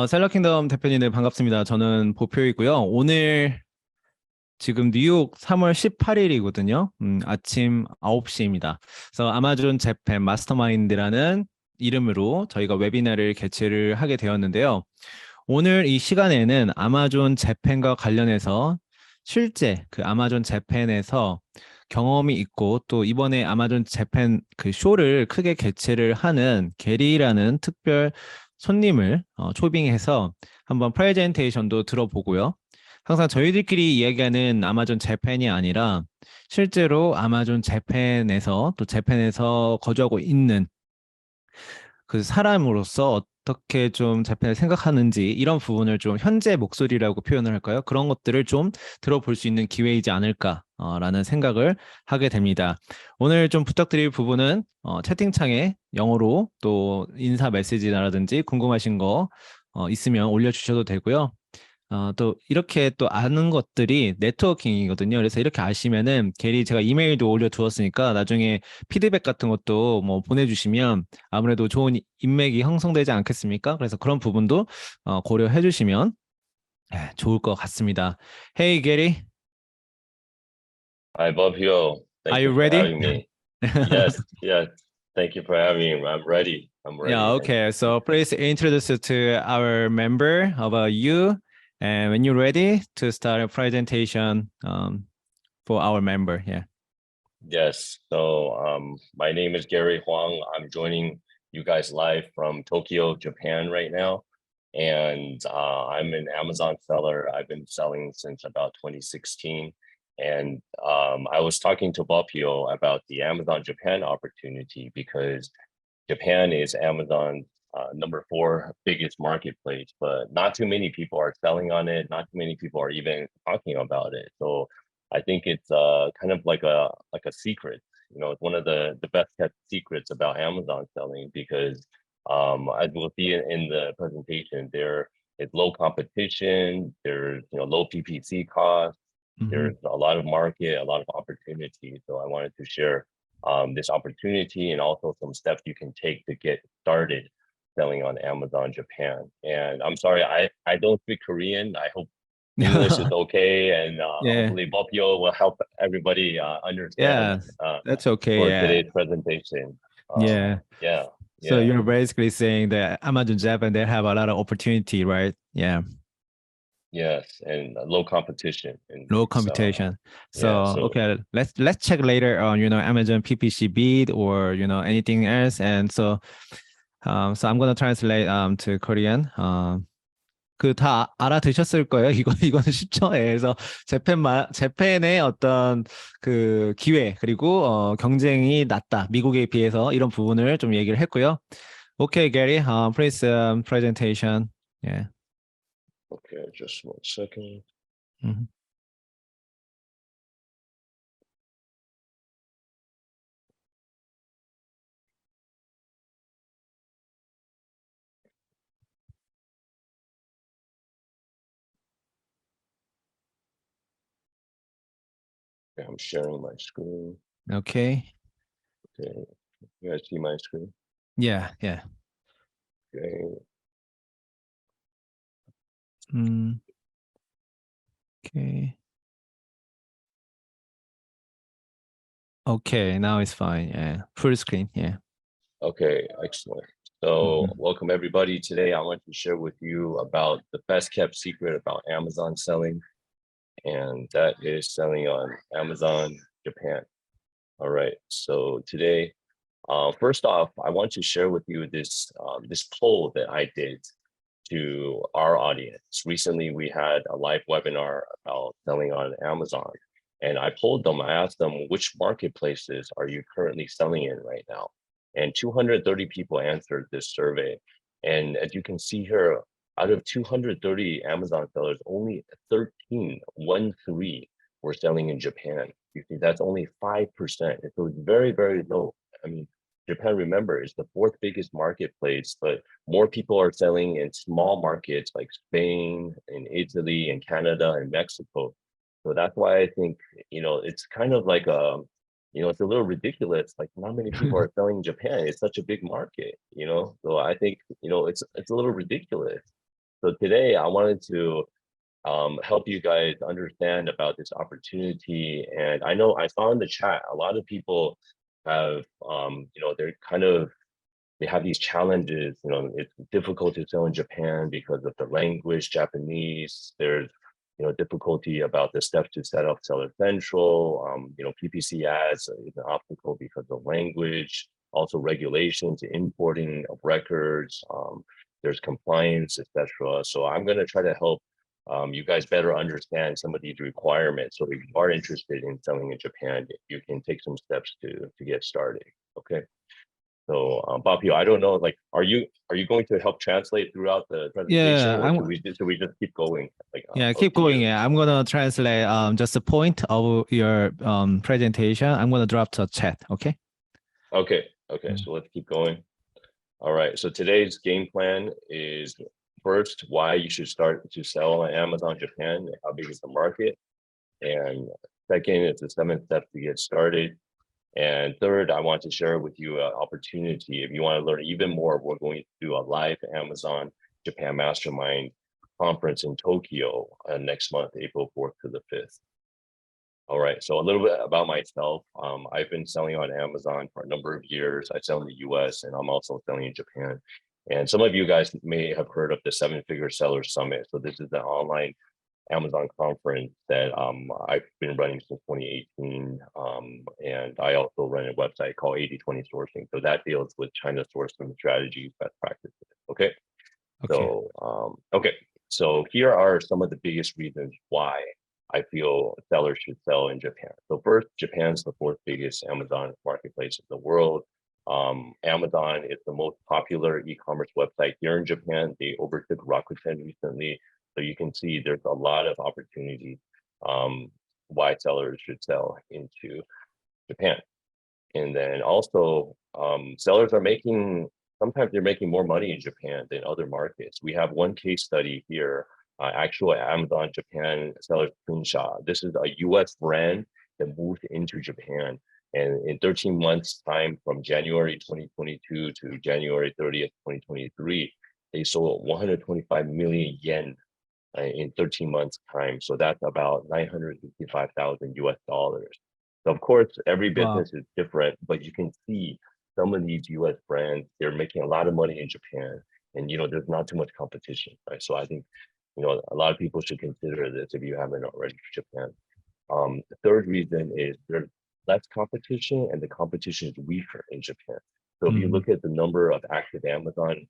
셀러킹덤 대표님들 반갑습니다. 저는 보표이고요. 오늘 지금 뉴욕 3월 18일이거든요. 아침 9시입니다. 그래서 아마존 재팬 마스터마인드라는 이름으로 저희가 웨비나를 개최를 하게 되었는데요. 오늘 이 시간에는 아마존 재팬과 관련해서 실제 그 아마존 재팬에서 경험이 있고 또 이번에 아마존 재팬 그 쇼를 크게 개최를 하는 게리라는 특별 손님을 초빙해서 한번 프레젠테이션도 들어보고요. 항상 저희들끼리 이야기하는 아마존 재팬이 아니라 실제로 아마존 재팬에서 또 재팬에서 거주하고 있는 그 사람으로서 어떻게 좀 재팬을 생각하는지 이런 부분을 좀 현재 목소리라고 표현을 할까요? 그런 것들을 좀 들어볼 수 있는 기회이지 않을까라는 생각을 하게 됩니다. 오늘 좀 부탁드릴 부분은 채팅창에 영어로 또 인사 메시지라든지 궁금하신 거 있으면 올려주셔도 되고요. 또 이렇게 또 아는 것들이 네트워킹이거든요. 그래서 이렇게 아시면은 괜히 제가 이메일도 올려두었으니까 나중에 피드백 같은 것도 뭐 보내주시면 아무래도 좋은 인맥이 형성되지 않겠습니까? 그래서 그런 부분도 고려해 주시면 좋을 것 같습니다. Hey, Gary. Hi, bopyo. Are Thank you you for ready? having me. Yes, yes. Thank you for having me. I'm ready. I'm Yeah, ready. okay. So please introduce to our member about you. And when you're ready to start a presentation for our member, yeah. Yes. So, my name is Gary Huang. I'm joining you guys live from Tokyo, Japan right now. And I'm an Amazon seller. I've been selling since about 2016. And I was talking to bopyo about the Amazon Japan opportunity because Japan is Amazon's #4 biggest marketplace, but not too many people are selling on it. Not too many people are even talking about it. So I think it's kind of like a secret. You know, it's one of the best kept secrets about Amazon selling because as we'll see in the presentation, there is low competition. There's low PPC costs. There's a lot of market, a lot of opportunity. So I wanted to share this opportunity and also some steps you can take to get started selling on Amazon Japan. And I'm sorry, I don't speak Korean. I hope English is okay, and Yeah. hopefully bopyo will help everybody understand That's okay. for Yeah. today's presentation. Yeah. Yeah. So Yeah. you're basically saying that Amazon Japan, they have a lot of opportunity, right? Yeah. Yes, and low competition. And Low it's, competition. yeah, So so okay, let's check later on, Amazon PPC bid or anything else. And so so I'm gonna translate to Korean. 그 다 알아드셨을 거예요. 이거는 쉽죠. 예, 그래서 재팬의 어떤 그 기회 그리고 경쟁이 낮다. 미국에 비해서 이런 부분을 좀 얘기를 했고요. Okay, Gary, please presentation. Yeah. okay, just 1 second. Mhm. Okay, I'm sharing my screen. Okay. Okay, you guys see my screen? Yeah, yeah. Okay. Okay. Okay, now it's fine. Yeah. Full screen. Yeah. Okay, excellent. So welcome everybody. Today I want to share with you about the best kept secret about Amazon selling, and that is selling on Amazon Japan. All right, so today, first off, I want to share with you this poll that I did to our audience. Recently, we had a live webinar about selling on Amazon, and I polled them. I asked them, which marketplaces are you currently selling in right now? And 230 people answered this survey. And as you can see here, out of 230 Amazon sellers, only 13 were selling in Japan. You see, that's only 5%. So it's very, very low. I mean, Japan, remember, is the 4th biggest marketplace, but more people are selling in small markets like Spain and Italy and Canada and Mexico. So that's why I think, it's kind of like it's a little ridiculous. Like, not many people are selling in Japan. It's such a big market, So I think, it's a little ridiculous. So today I wanted to help you guys understand about this opportunity. And I know I saw in the chat, a lot of people have, they have these challenges. It's difficult to sell in Japan because of the language, Japanese. There's, difficulty about the steps to set up Seller Central. PPC ads is an obstacle because of language, also regulations, importing of records. There's compliance, etc. So I'm going to try to help you guys better understand some of these requirements. So if you are interested in selling in Japan, you can take some steps to get started. Okay. So bopyo, I don't know, like, are you going to help translate throughout the presentation, Yeah, or should we just keep going? Like, yeah, keep going. Yeah, I'm gonna translate just the point of your presentation. I'm gonna drop the chat. Okay. Okay. So let's keep going. All right. So today's game plan is, first, why you should start to sell on Amazon Japan, how big is the market, and second is the 7 steps to get started. And third, I want to share with you an opportunity. If you want to learn even more, we're going to do a live Amazon Japan Mastermind conference in Tokyo next month, April 4th to the 5th. All right, so a little bit about myself. I've been selling on Amazon for a number of years. I sell in the US and I'm also selling in Japan. And some of you guys may have heard of the 7-Figure Seller Summit. So this is the online Amazon conference that I've been running since 2018. And I also run a website called 80/20 Sourcing. So that deals with China sourcing strategies, best practices. Okay. So here are some of the biggest reasons why I feel sellers should sell in Japan. So first, Japan's the 4th biggest Amazon marketplace in the world. Amazon is the most popular e-commerce website here in Japan. They overtook Rakuten recently. So you can see there's a lot of opportunity why sellers should sell into Japan. And then also sellers are sometimes they're making more money in Japan than other markets. We have one case study here, actual Amazon Japan seller screenshot. This is a US brand that moved into Japan. And in 13 months time, from January 2022 to January 30th, 2023, they sold 125 million yen in 13 months time. So that's about 965,000 US dollars. So of course, every business is different, but you can see some of these US brands, they're making a lot of money in Japan, and there's not too much competition, right? So I think a lot of people should consider this if you haven't already for Japan. The third reason is there's less competition and the competition is weaker in Japan. So if you look at the number of active Amazon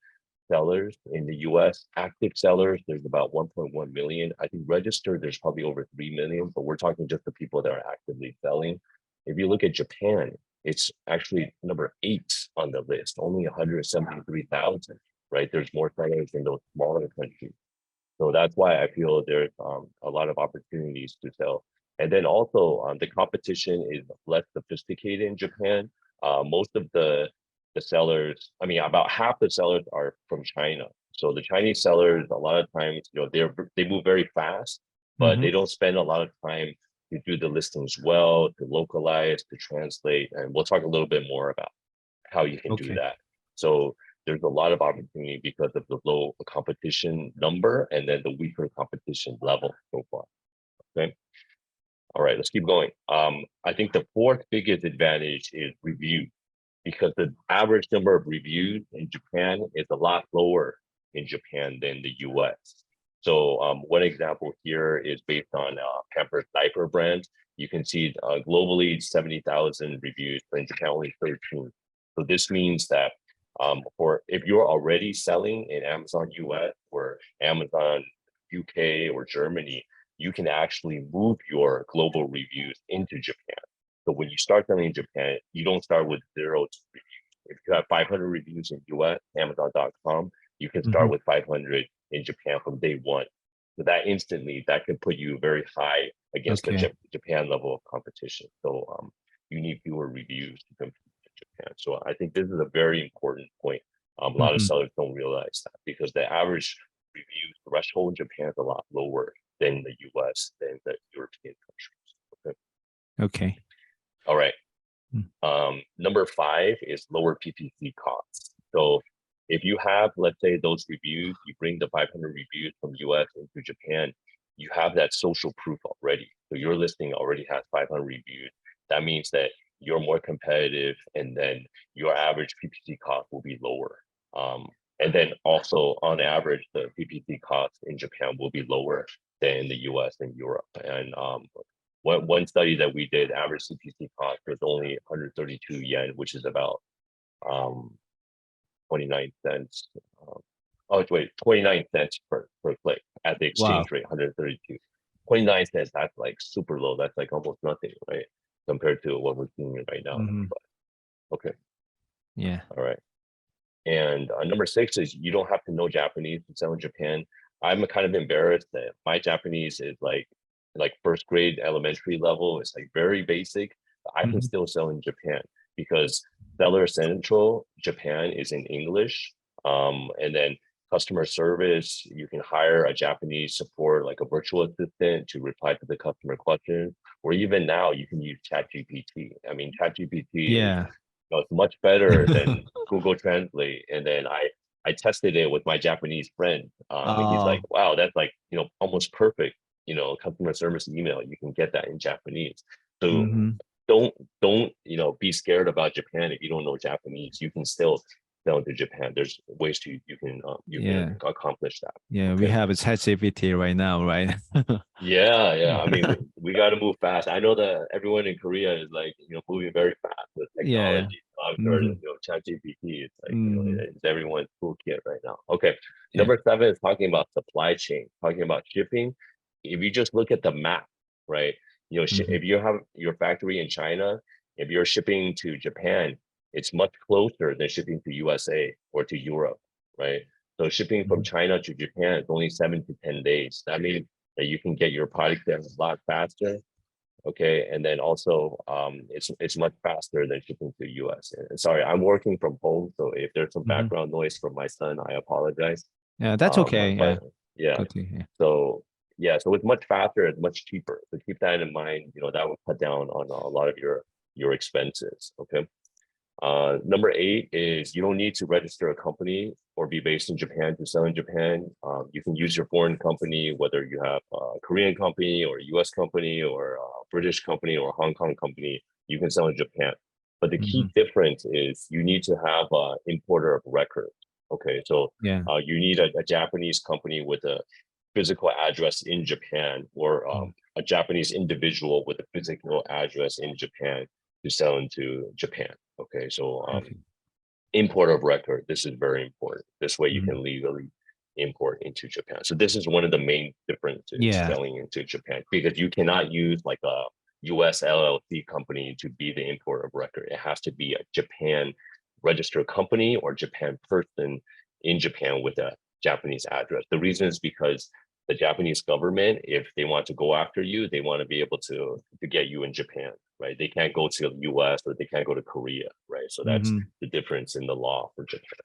sellers in the US, active sellers, there's about 1.1 million. I think registered, there's probably over 3 million, but we're talking just the people that are actively selling. If you look at Japan, it's actually number 8 on the list, only 173,000, right? There's more sellers in those smaller countries. So that's why I feel there's a lot of opportunities to sell. And then also the competition is less sophisticated in Japan. Most of the sellers, about half the sellers are from China. So the Chinese sellers, a lot of times, they move very fast, but they don't spend a lot of time to do the listings well, to localize, to translate. And we'll talk a little bit more about how you can do that. So there's a lot of opportunity because of the low competition number and then the weaker competition level so far. Okay. All right, let's keep going. I think the 4th biggest advantage is review, because the average number of reviews in Japan is a lot lower in Japan than the US. So one example here is based on Pampers diaper brand. You can see globally 70,000 reviews, but in Japan only 13. So this means that if you're already selling in Amazon US or Amazon UK or Germany, you can actually move your global reviews into Japan. So when you start selling in Japan, you don't start with 0 reviews. If you have 500 reviews in US, Amazon.com, you can start with 500 in Japan from day 1. So that could put you very high against the Japan level of competition. So you need fewer reviews to compete in Japan. So I think this is a very important point. A lot of sellers don't realize that, because the average review threshold in Japan is a lot lower than the US, than the European countries. Okay. All right. Number 5 is lower PPC costs. So if you have, let's say, those reviews, you bring the 500 reviews from US into Japan, you have that social proof already. So your listing already has 500 reviews. That means that you're more competitive, and then your average PPC cost will be lower. And then also on average, the PPC cost in Japan will be lower than in the US and Europe. And one study that we did, average CPC cost was only 132 yen, which is about 29 cents. 29 cents per click at the exchange rate, 132. 29 cents, that's like super low. That's like almost nothing, right? Compared to what we're seeing right now. But, okay. Yeah. All right. And number 6 is you don't have to know Japanese to sell in Japan. I'm kind of embarrassed that my Japanese is like first grade elementary level. It's like very basic. I can still sell in Japan because Seller Central Japan is in English. And then customer service, you can hire a Japanese support, like a virtual assistant, to reply to the customer questions. Or even now you can use ChatGPT. I mean, ChatGPT it's much better than Google Translate. And then I tested it with my Japanese friend. And he's like, wow, that's like, almost perfect, customer service email. You can get that in Japanese. So don't be scared about Japan if you don't know Japanese. You can still sell to Japan. There's ways you can accomplish that. Yeah, we have a ChatGPT right now, right? Yeah. I mean, we got to move fast. I know that everyone in Korea is like, moving very fast with technology. I'm sure ChatGPT is like, it's everyone's toolkit right now. Okay. Number 7 is talking about supply chain, talking about shipping. If you just look at the map, right? If you have your factory in China, if you're shipping to Japan, it's much closer than shipping to USA or to Europe, right? So shipping from China to Japan is only 7 to 10 days. That means that you can get your product there a lot faster. Okay, and then also it's much faster than shipping to US. Sorry, I'm working from home, so if there's some background noise from my son, I apologize. Yeah, that's okay. So it's much faster, it's much cheaper. So keep that in mind. That will cut down on a lot of your expenses. Okay. Number 8 is you don't need to register a company or be based in Japan to sell in Japan. You can use your foreign company, whether you have a Korean company or a US company or a British company or a Hong Kong company, you can sell in Japan. But the key difference is you need to have an importer of record. Okay, so you need a Japanese company with a physical address in Japan, or a Japanese individual with a physical address in Japan to sell into Japan. Okay, so import of record, this is very important. This way you can legally import into Japan. So this is one of the main differences selling into Japan, because you cannot use like a US LLC company to be the import of record. It has to be a Japan registered company or Japan person in Japan with a Japanese address. The reason is because the Japanese government, if they want to go after you, they want to be able to get you in Japan, right? They can't go to the US or they can't go to Korea, right? So that's the difference in the law for Japan.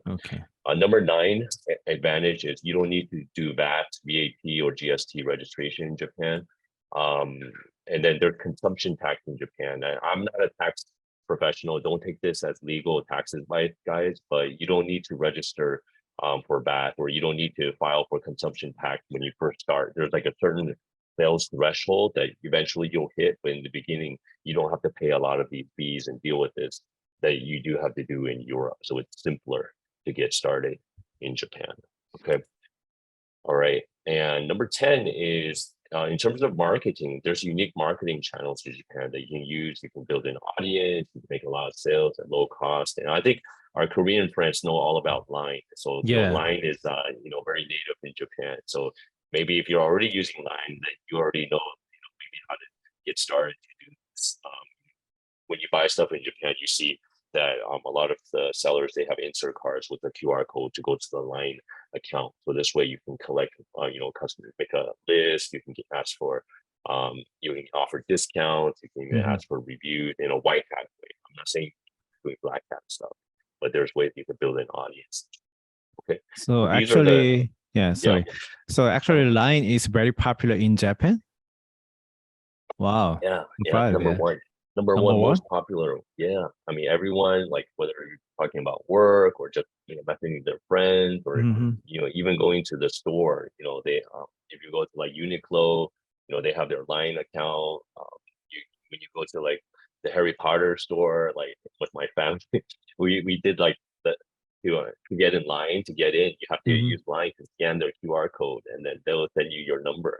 Okay. Number 9 advantage is you don't need to do VAT, or GST registration in Japan. And then there's consumption tax in Japan. I'm not a tax professional. Don't take this as legal tax advice, guys, but you don't need to register for VAT, or you don't need to file for consumption tax when you first start. There's like a certain sales threshold that eventually you'll hit, but in the beginning, you don't have to pay a lot of these fees and deal with this that you do have to do in Europe. So it's simpler to get started in Japan. Okay. All right. And number 10 is in terms of marketing, there's unique marketing channels in Japan that you can use. You can build an audience, you can make a lot of sales at low cost. And I think our Korean friends know all about Line. So Line is very native in Japan. So maybe if you're already using Line, then you already know, maybe how to get started to do this. When you buy stuff in Japan, you see that a lot of the sellers, they have insert cards with a QR code to go to the Line account. So this way you can collect, customers, make a list, you can ask for, you can offer discounts, you can even ask for reviews in a white hat way. I'm not saying doing black hat stuff, but there's ways you can build an audience. Okay. So actually, So actually Line is very popular in Japan. Wow. Number one. Number one most popular. Yeah, I mean, everyone, like whether you're talking about work or just messaging their friends or Mhm. even going to the store. They if you go to like Uniqlo, they have their line account. When you go to like the Harry Potter store, like with my family, we did like the to get in line to get in, you have to Mhm. use Line to scan their QR code, and then they'll send you your number.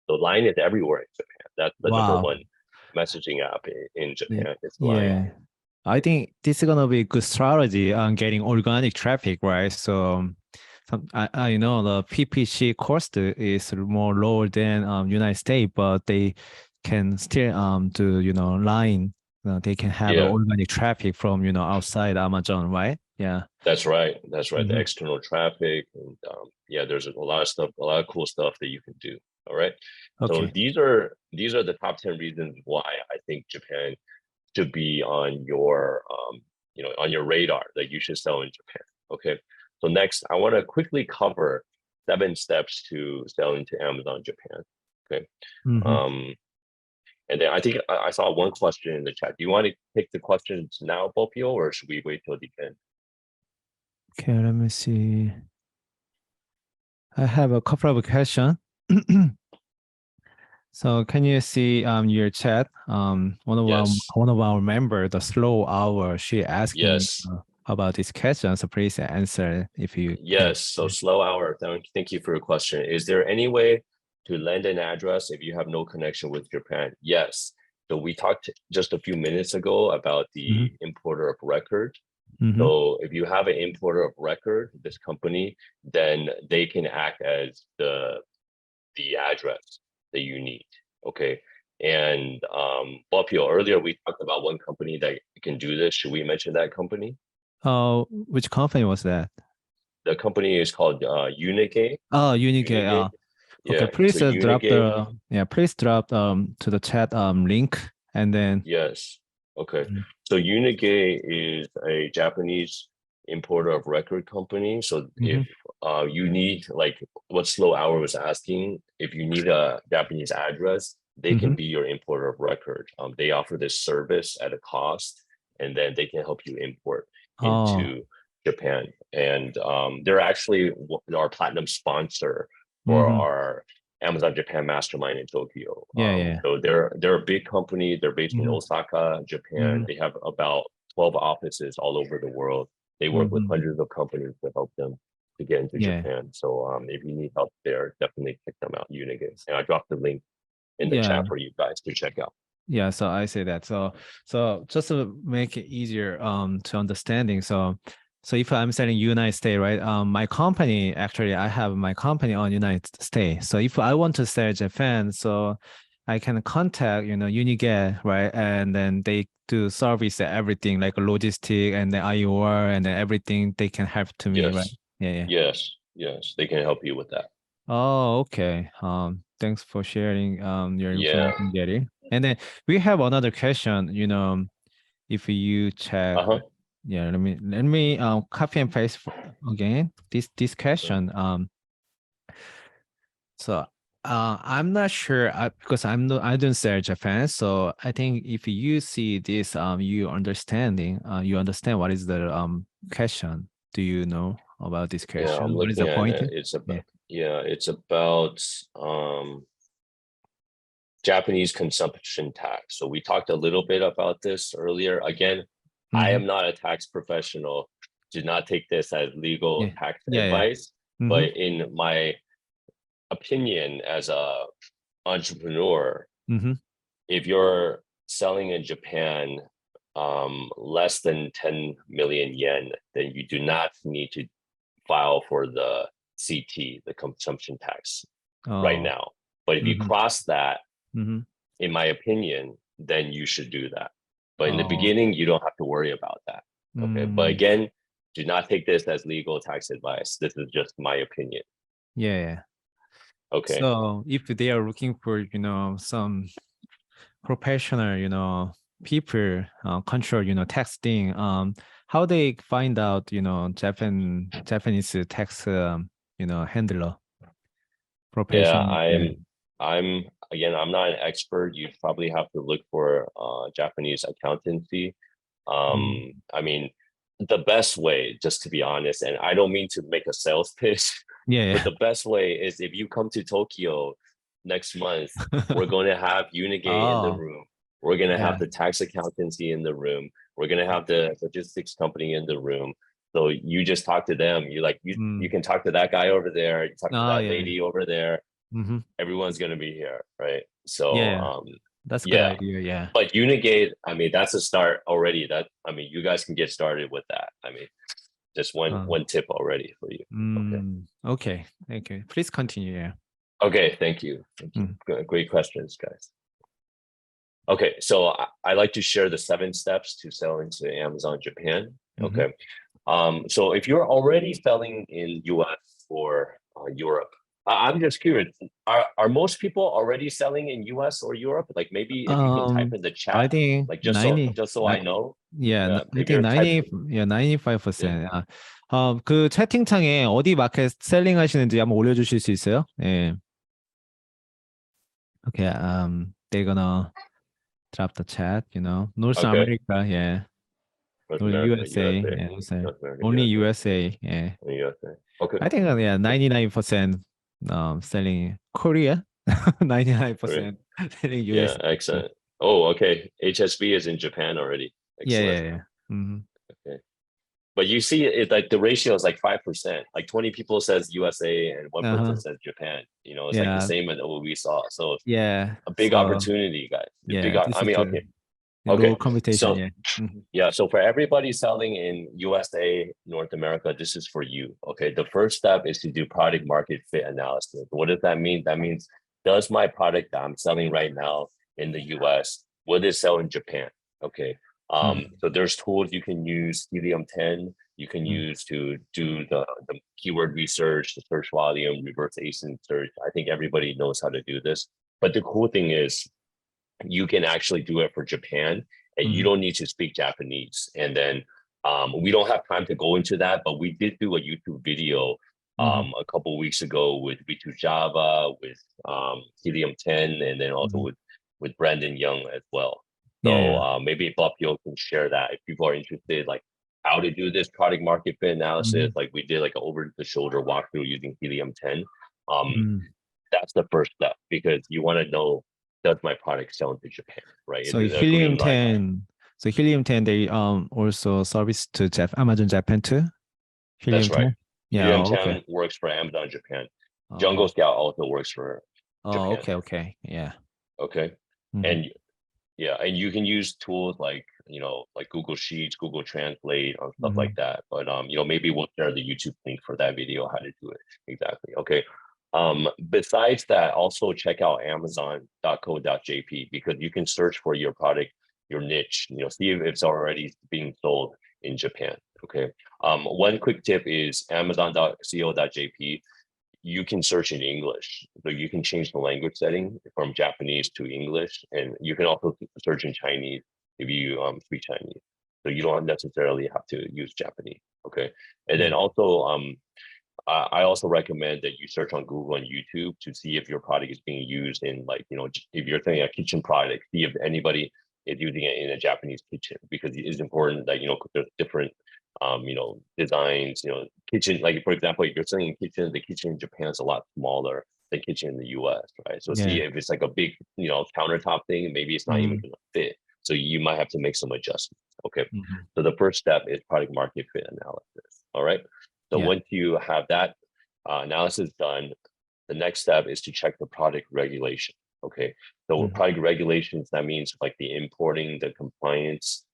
So Line is everywhere in Japan. That's the number Wow. one messaging app in Yeah. Japan. It's Line. Yeah. I think this is gonna be a good strategy on getting organic traffic, right? So I know the PPC cost is more lower than United States, but they can still do line. They can have Yeah, organic traffic from outside Amazon, right? Yeah. that's right. That's right. The Mhm. external traffic, and yeah, there's a lot of stuff, a lot of cool stuff that you can do. All right. So Okay. these are the top 10 reasons why I think Japan should be on your on your radar, that you should sell in Japan. Okay. So next, I want to quickly cover 7 steps to selling to Amazon Japan. Okay. Mhm. Um, and then I think I saw one question in the chat. Do you want to take the questions now, bopyo, or should we wait till the end? Okay, let me see. I have a couple of questions. So can you see your chat? Yes. One of our member, the slow hour, she asking Yes. about this question. So please answer if you can. Yes. So slow hour. Thank you for your question. Is there any way to lend an address if you have no connection with Japan? Yes. So we talked just a few minutes ago about Mm-hmm. the importer of record. Mm-hmm. So if you have an importer of record, this company, then they can act as the address that you need. Okay. And bopyo, earlier we talked about one company that can do this. Should we mention that company? Which company was that? The company is called Unigate. Oh, Unicare. Unigate. Okay, Yeah. please So Unigate. please drop to the chat link and then. Yes. Okay. Mhm. So Unigate is a Japanese importer of record company. So if Mhm. you need, like what Slow Hour was asking, if you need a Japanese address, they can Mhm. be your importer of record. They offer this service at a cost, and then they can help you import Oh. into Japan. And they're actually our platinum sponsor for Mhm. our Amazon Japan Mastermind in Tokyo. Yeah, yeah. So they're a big company. They're based in Mhm. Osaka, Japan. Mhm. They have about 12 offices all over the world. They work with Mhm. hundreds of companies to help them to get into Yeah. Japan. So if you need help there, definitely check them out, Unigate. And I dropped the link in the Yeah. chat for you guys to check out. Yeah, so I say that. So just to make it easier to understanding. So if I'm selling United States, right? My company actually I have my company on United States. So if I want to sell Japan, so I can contact Unigate, right? And then they do service everything like logistic and the IOR and then everything they can help to me, right? Yes, Yeah, yeah. yes, yes. They can help you with that. Oh, okay. Thanks for sharing your Yeah. information, Gary. And then we have another question, if you check, Uh-huh. yeah, let me copy and paste again this question. So I'm not sure because I don't say Japan, so I think if you see this you understand what is the question. Do you know about this Yeah, I'm question? What is looking the at point? it. It's Yeah. about, yeah, it's about Japanese consumption tax. So we talked a little bit about this earlier. Again, I Mm-hmm. am not a tax professional. Do not take this as legal Yeah. tax Yeah, yeah. advice. Mm-hmm. But in my opinion, as a entrepreneur, Mm-hmm. if you're selling in Japan less than 10 million yen, then you do not need to file for the CT, the consumption tax, right Oh. now. But if you Mm-hmm. cross that, Mm-hmm. in my opinion, then you should do that. But in the Oh. beginning, you don't have to worry about that. Okay. But Mm, again, do not take this as legal tax advice. This is just my opinion. yeah, yeah. Okay. So if they are looking for, some professional, people control, texting, how they find out, Japanese tax, handler Yeah, professional. Yeah. I'm again, I'm not an expert. You'd probably have to look for Japanese accountancy. Mm, I mean, the best way, just to be honest, and I don't mean to make a sales pitch, Yeah, but yeah. the best way is if you come to Tokyo next month, we're going to have Unigate in the Oh, room. We're going to have yeah. the tax accountancy in the room. We're going to have the logistics company in the room. So you just talk to them. You can talk to that guy over there. You talk to Oh, that yeah. lady over there. Mm-hmm. Everyone's going to be here, right? So Yeah, that's a good yeah. idea. Yeah. But Unigate, I mean, that's a start already. You guys can get started with that. I mean, just one tip already for you. Okay. Okay. Thank you. Please continue. Yeah. Okay. Thank you. Great questions, guys. Okay, so I like to share the 7 steps to sell into Amazon Japan. Okay. So if you're already selling in US or Europe, I'm just curious, are most people already selling in US or Europe? Like maybe if you can type in the I chat, think like just 90, so I know. yeah, I If think you're 90, typing, yeah, 95%. yeah. 그 채팅창에 어디 마켓 셀링 하시는지 한번 올려주실 수 있어요? 예. Okay, they're gonna drop the chat, North Okay. America, yeah. North North America, USA, USA, yeah, USA. North America, Only USA, USA, yeah. USA. Okay. I think, yeah, 99% selling Korea, 99% selling Yeah, USA. excellent. Oh, okay. HSB is in Japan already. Yeah, Excellent. yeah, yeah. Mm-hmm. Okay. But you see it like the ratio is like 5%. Like 20 people says USA and one person says Japan. It's like the Yeah, same as what we saw. So yeah. a big So, opportunity, guys. yeah, this I is mean, the okay. low Okay. competition, So yeah. Mhm. yeah, so for everybody selling in USA, North America, this is for you. Okay. The first step is to do product market fit analysis. What does that mean? That means, does my product that I'm selling right now in the US, will it sell in Japan? Okay. So there's tools you can use, Helium 10, you can use to do the keyword research, the search volume, reverse ASIN search. I think everybody knows how to do this. But the cool thing is you can actually do it for Japan and you don't need to speak Japanese. And then we don't have time to go into that, but we did do a YouTube video a couple of weeks ago with B2 Java, with Helium 10, and then also with Brandon Young as well. So maybe bopyo can share that if people are interested, like how to do this product market fit analysis. Like we did like an over the shoulder walkthrough using Helium 10. That's the first step because you want to know, does my product sell into Japan, right? So Is it a green light? Helium 10, they also service to Amazon Japan too? Helium That's right. 10? Yeah, Helium oh, 10 okay. works for Amazon Japan. Oh, Jungle Scout also works for oh, Japan. okay. Yeah. Okay. And yeah, and you can use tools like, like Google Sheets, Google Translate, or stuff like that. But maybe we'll share the YouTube link for that video, how to do it. Exactly. Okay. Besides that, also check out amazon.co.jp because you can search for your product, your niche, see if it's already being sold in Japan. Okay. One quick tip is amazon.co.jp. You can search in English. So you can change the language setting from Japanese to English. And you can also search in Chinese if you speak Chinese. So you don't necessarily have to use Japanese. Okay. And then also, I also recommend that you search on Google and YouTube to see if your product is being used in if you're selling a kitchen product, see if anybody is using it in a Japanese kitchen, because it is important that, there's different, designs, kitchen, like for example, if you're selling a kitchen, the kitchen in Japan is a lot smaller than kitchen in the US, right? So see if it's like a big, countertop thing, maybe it's not even going to fit. So you might have to make some adjustments. Okay. So the first step is product market fit analysis. All right. So once you have that analysis done, the next step is to check the product regulation. Okay. So product regulations, that means like the importing, the compliance.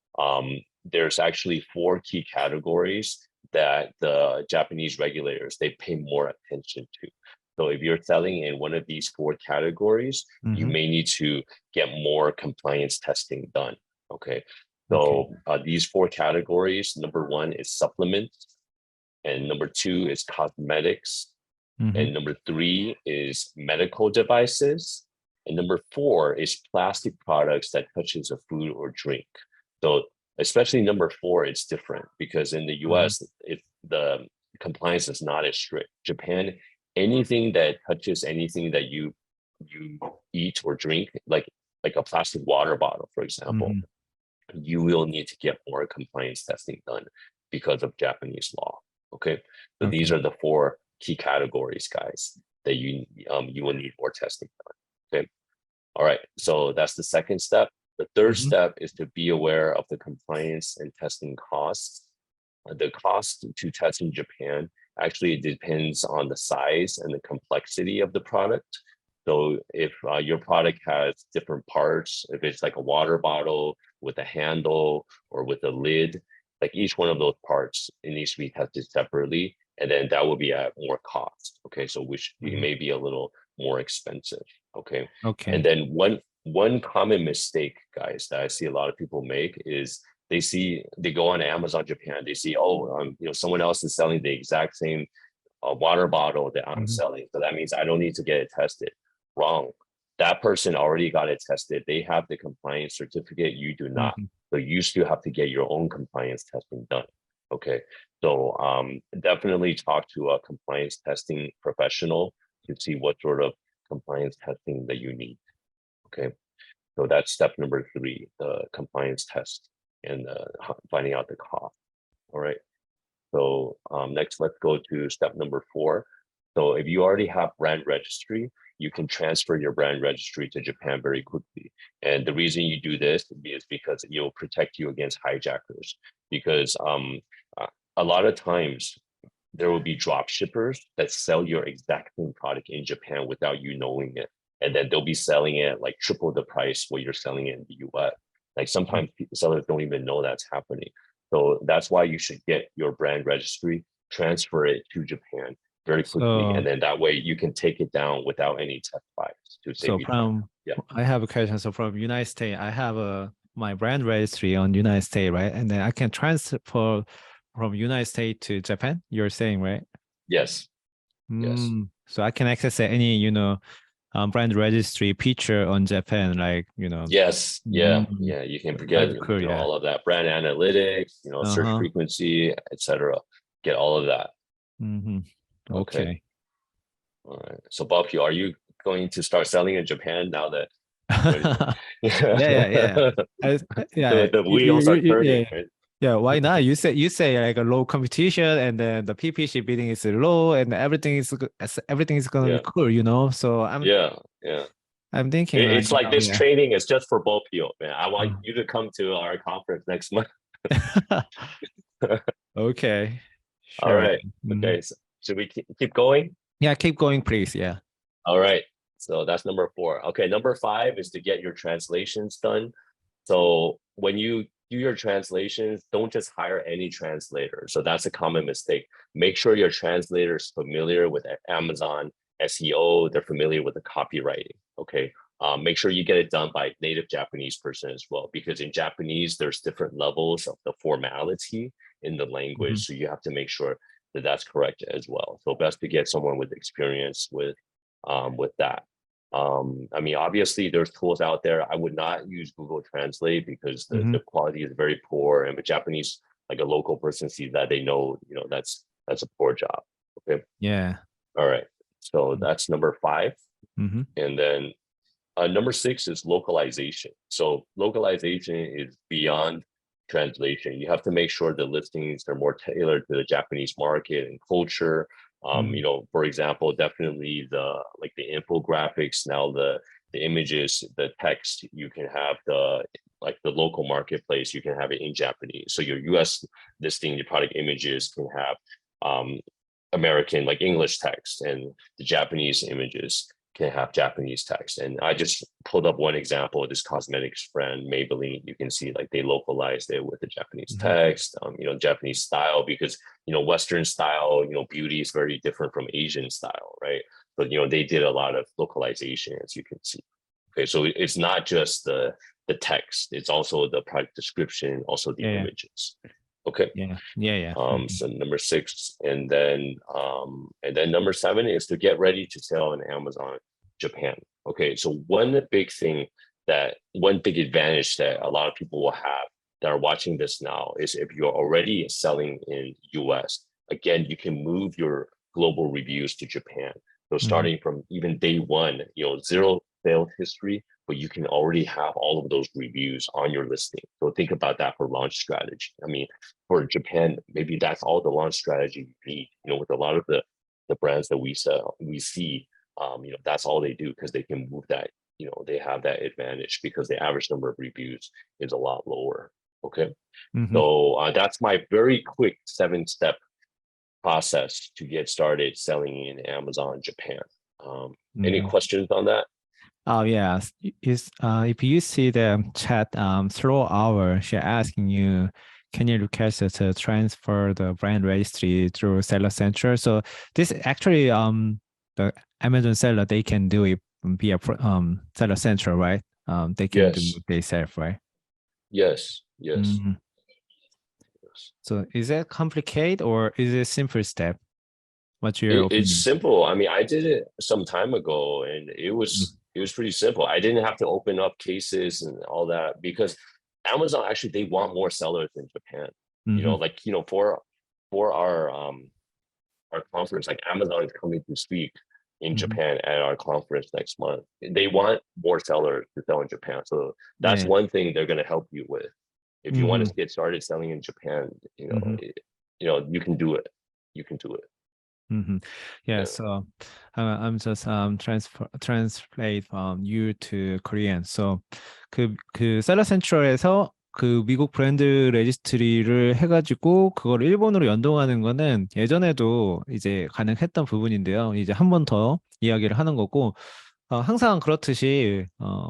There's actually 4 key categories that the Japanese regulators, they pay more attention to. So if you're selling in one of these 4 categories, you may need to get more compliance testing done. Okay. So these 4 categories, number 1 is supplements. And number 2 is cosmetics. And number 3 is medical devices. And number 4 is plastic products that touches a food or drink. So especially number 4, it's different because in the US, the compliance is not as strict. Japan, anything that touches anything that you eat or drink, like a plastic water bottle, for example, you will need to get more compliance testing done because of Japanese law. Okay, so these are the 4 key categories, guys, that you will need more testing done. Okay, all right, so that's the second step. The third step is to be aware of the compliance and testing costs. The cost to test in Japan actually depends on the size and the complexity of the product. So if your product has different parts, if it's like a water bottle with a handle or with a lid, like each one of those parts, it needs to be tested separately, and then that will be at more cost. Okay, so which may be a little more expensive. Okay. And then one common mistake, guys, that I see a lot of people make is they go on Amazon Japan, they see, someone else is selling the exact same water bottle that I'm selling, so that means I don't need to get it tested. Wrong. That person already got it tested. They have the compliance certificate. You do not. So you still have to get your own compliance testing done. Okay. So definitely talk to a compliance testing professional to see what sort of compliance testing that you need. Okay. So that's step number 3, the compliance test and finding out the cost. All right. So next, let's go to step number 4. So if you already have brand registry, you can transfer your brand registry to Japan very quickly. And the reason you do this is because it will protect you against hijackers. Because a lot of times there will be drop shippers that sell your exact same product in Japan without you knowing it. And then they'll be selling it like triple the price what you're selling it in the US. Like sometimes sellers don't even know that's happening. So that's why you should get your brand registry, transfer it to Japan very quickly, and then that way you can take it down without any test bias to save you time. Yeah. I have a question. So from United States, I have my brand registry on United States, right? And then I can transfer from United States to Japan, you're saying, right? Yes. Yes. So I can access any, brand registry feature on Japan, like, Yes. Yeah. Yeah. You can forget cool, all of that brand analytics, search frequency, etc. Get all of that. Okay. All right. So bopyo, are you going to start selling in Japan now that yeah. the wheels are turning, right? Yeah, why not? You say like a low competition, and then the PPC bidding is low, and everything is gonna be cool, So I'm thinking it's like this training is just for bopyo, man. I want you to come to our conference next month. Okay. Sure. All right. Okay. So should we keep going? Yeah, keep going, please. Yeah. All right. So that's number 4. Okay. Number 5 is to get your translations done. So when you do your translations, don't just hire any translator. So that's a common mistake. Make sure your translator is familiar with Amazon SEO. They're familiar with the copywriting. Okay. Make sure you get it done by a native Japanese person as well, because in Japanese, there's different levels of the formality in the language. So you have to make sure that that's correct as well. So best to get someone with experience with that. I mean, obviously there's tools out there. I would not use Google Translate because the quality is very poor. And the Japanese, like a local person sees that, they know, that's a poor job. Okay. Yeah. All right. So that's number 5. And then number 6 is localization. So localization is beyond translation. You have to make sure the listings are more tailored to the Japanese market and culture. For example, definitely the infographics, now the images, the text, you can have the local marketplace, you can have it in Japanese. So your US listing, your product images can have American, like English text, and the Japanese images can have Japanese text. And I just pulled up one example of this cosmetics brand, Maybelline. You can see like they localized it with the Japanese text, Japanese style, because, Western style, beauty is very different from Asian style, right? But, they did a lot of localization, as you can see. Okay, so it's not just the text, it's also the product description, also the images. Okay. Yeah. So number 6, and then number 7 is to get ready to sell on Amazon Japan. Okay, so one big advantage that a lot of people will have that are watching this now is if you're already selling in US, again, you can move your global reviews to Japan. So starting from even day 1, sales history, but you can already have all of those reviews on your listing. So think about that for launch strategy. I mean, for Japan, maybe that's all the launch strategy you need. With a lot of the brands that we see, that's all they do because they can move that. They have that advantage because the average number of reviews is a lot lower. Okay, so that's my very quick 7-step process to get started selling in Amazon Japan. Any questions on that? Oh yeah, if you see the chat through hour, she's asking you, can you request to transfer the brand registry through Seller Central? So this actually the Amazon seller, they can do it via Seller Central, right? They can do it themselves, right? Yes. So is that complicated or is it a simple step? What's your opinion? It's simple. I mean, I did it some time ago and it was pretty simple. I didn't have to open up cases and all that because Amazon actually, they want more sellers in Japan. For our conference, like Amazon is coming to speak in Japan at our conference next month. They want more sellers to sell in Japan. So that's one thing they're going to help you with. If you want to get started selling in Japan, you can do it. You can do it. So I'm just translate from you to Korean. So 그 셀러 센트럴에서 그 미국 브랜드 레지스트리를 해가지고 그걸 일본으로 연동하는 거는 예전에도 이제 가능했던 부분인데요. 이제 한 번 더 이야기를 하는 거고 항상 그렇듯이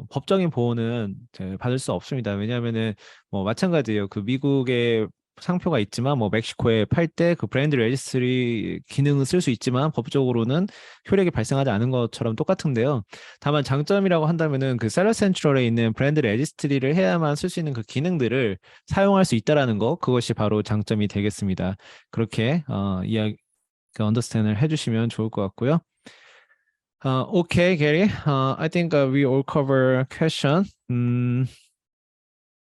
법적인 보호는 받을 수 없습니다. 왜냐하면은 뭐 마찬가지예요. 그 미국의 상표가 있지만 뭐 멕시코에 팔 때 그 브랜드 레지스트리 기능을 쓸 수 있지만 법적으로는 효력이 발생하지 않은 것처럼 똑같은데요. 다만 장점이라고 한다면은 그 셀러 센트럴에 있는 브랜드 레지스트리를 해야만 쓸 수 있는 그 기능들을 사용할 수 있다라는 거, 그것이 바로 장점이 되겠습니다. 그렇게 이야기 언더스탠을 해주시면 좋을 것 같고요. Okay, Gary. I think we all cover question.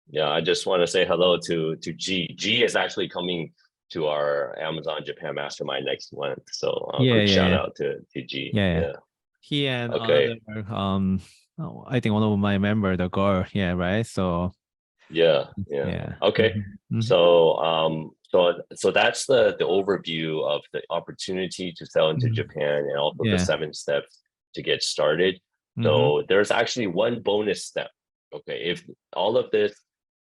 Yeah, I just want to say hello to G. G is actually coming to our Amazon Japan Mastermind next month. So shout out to G. Yeah. He and other, I think one of my members, the girl. Yeah, right. So yeah. Okay. So that's the overview of the opportunity to sell into Japan and also the 7 steps to get started. So there's actually one bonus step. Okay, if all of this,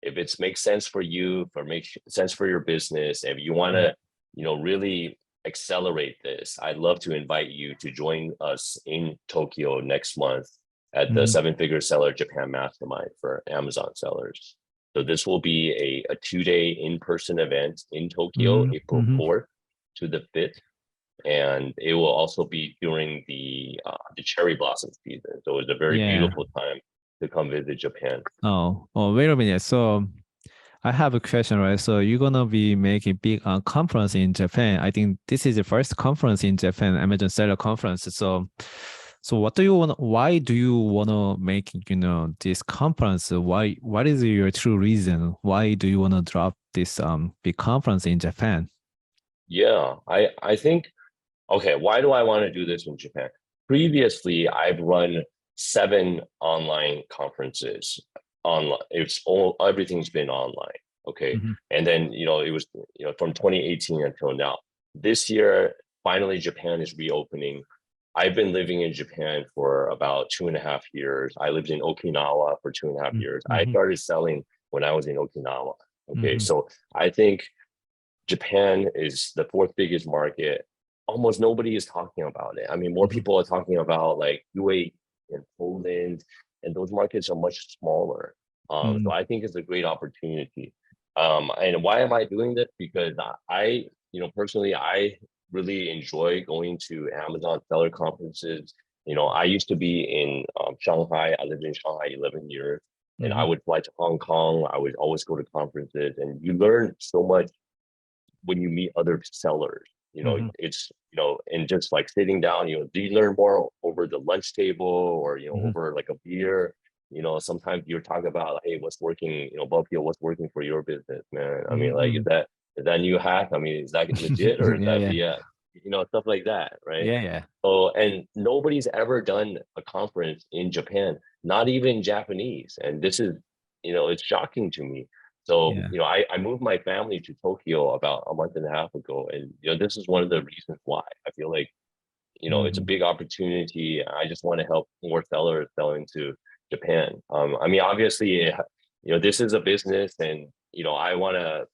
if it makes sense for you, makes sense for your business, if you want to, really accelerate this, I'd love to invite you to join us in Tokyo next month at the 7-Figure Seller Japan Mastermind for Amazon sellers. So this will be a 2-day in-person event in Tokyo, April 4th to the 5th. And it will also be during the cherry blossom season. So it's a very beautiful time to come visit Japan. Wait a minute. So I have a question, right? So you're gonna be making big conference in Japan. I think this is the first conference in Japan, Amazon Seller Conference. So what do you want? Why do you wanna make this conference? What is your true reason? Why do you wanna drop this big conference in Japan? Yeah, I think. Okay, why do I want to do this in Japan? Previously, I've run 7 online conferences. Everything's been online. Okay, and then it was from 2018 until now. This year, finally, Japan is reopening. I've been living in Japan for about 2.5 years. I lived in Okinawa for 2.5 years. I started selling when I was in Okinawa. Okay, so I think Japan is the 4th biggest market. Almost nobody is talking about it. I mean, more people are talking about like UAE and Poland, and those markets are much smaller. So I think it's a great opportunity. And why am I doing this? Because I personally, I really enjoy going to Amazon seller conferences. I used to be in Shanghai. I lived in Shanghai 11 years, and I would fly to Hong Kong. I would always go to conferences, and you learn so much when you meet other sellers. It's and just like sitting down, do you learn more over the lunch table or over like a beer? Sometimes you're talking about, hey, what's working, bopyo, what's working for your business, man? I mean, like, is that new hack? I mean, is that legit or is that BS? stuff like that, right? Yeah, yeah. So, and nobody's ever done a conference in Japan, not even Japanese. And this is, it's shocking to me. So, Yeah. I moved my family to Tokyo about a month and a half ago. And, this is one of the reasons why I feel like, it's a Mhm. big opportunity. I just want to help more sellers sell into Japan. I mean, obviously, this is a business and, I want to,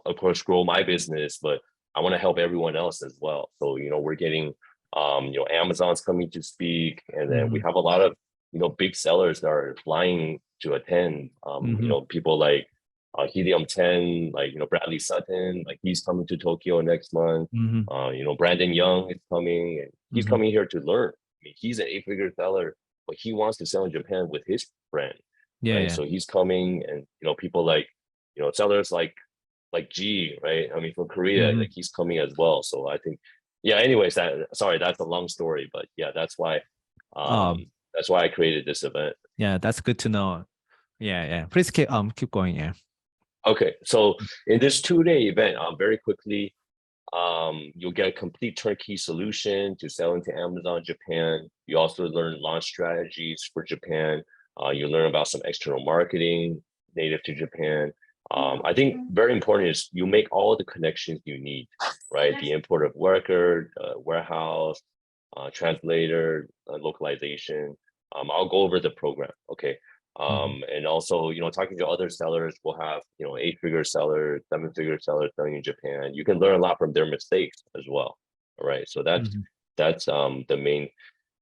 of course, grow my business, but I want to help everyone else as well. So, we're getting, Amazon's coming to speak, and then we Mhm. have a lot of, big sellers that are flying to attend. Mhm. People like Helium 10, like, Bradley Sutton, like he's coming to Tokyo next month. Mhm. Brandon Young is coming, and he's Mhm. coming here to learn. I mean, he's an 8-figure seller, but he wants to sell in Japan with his brand, Yeah, right? yeah. So he's coming, and people like, sellers like G, right? I mean, from Korea, Mhm. like he's coming as well. So I think, yeah. Anyways, sorry, that's a long story, but yeah, Um, that's why I created this event. yeah, that's good to know. Yeah, yeah. Please keep going. Yeah. Okay, so in this 2-day event, very quickly, you'll get a complete turnkey solution to sell into Amazon Japan. You also learn launch strategies for Japan. You learn about some external marketing native to Japan. I think very important is you make all the connections you need, right? The import of worker, warehouse, translator, localization. I'll go over the program, okay? Mhm. And also, talking to other sellers, we'll have, 8-figure sellers, 7-figure sellers selling in Japan. You can learn a lot from their mistakes as well. All right. So Mhm. that's the main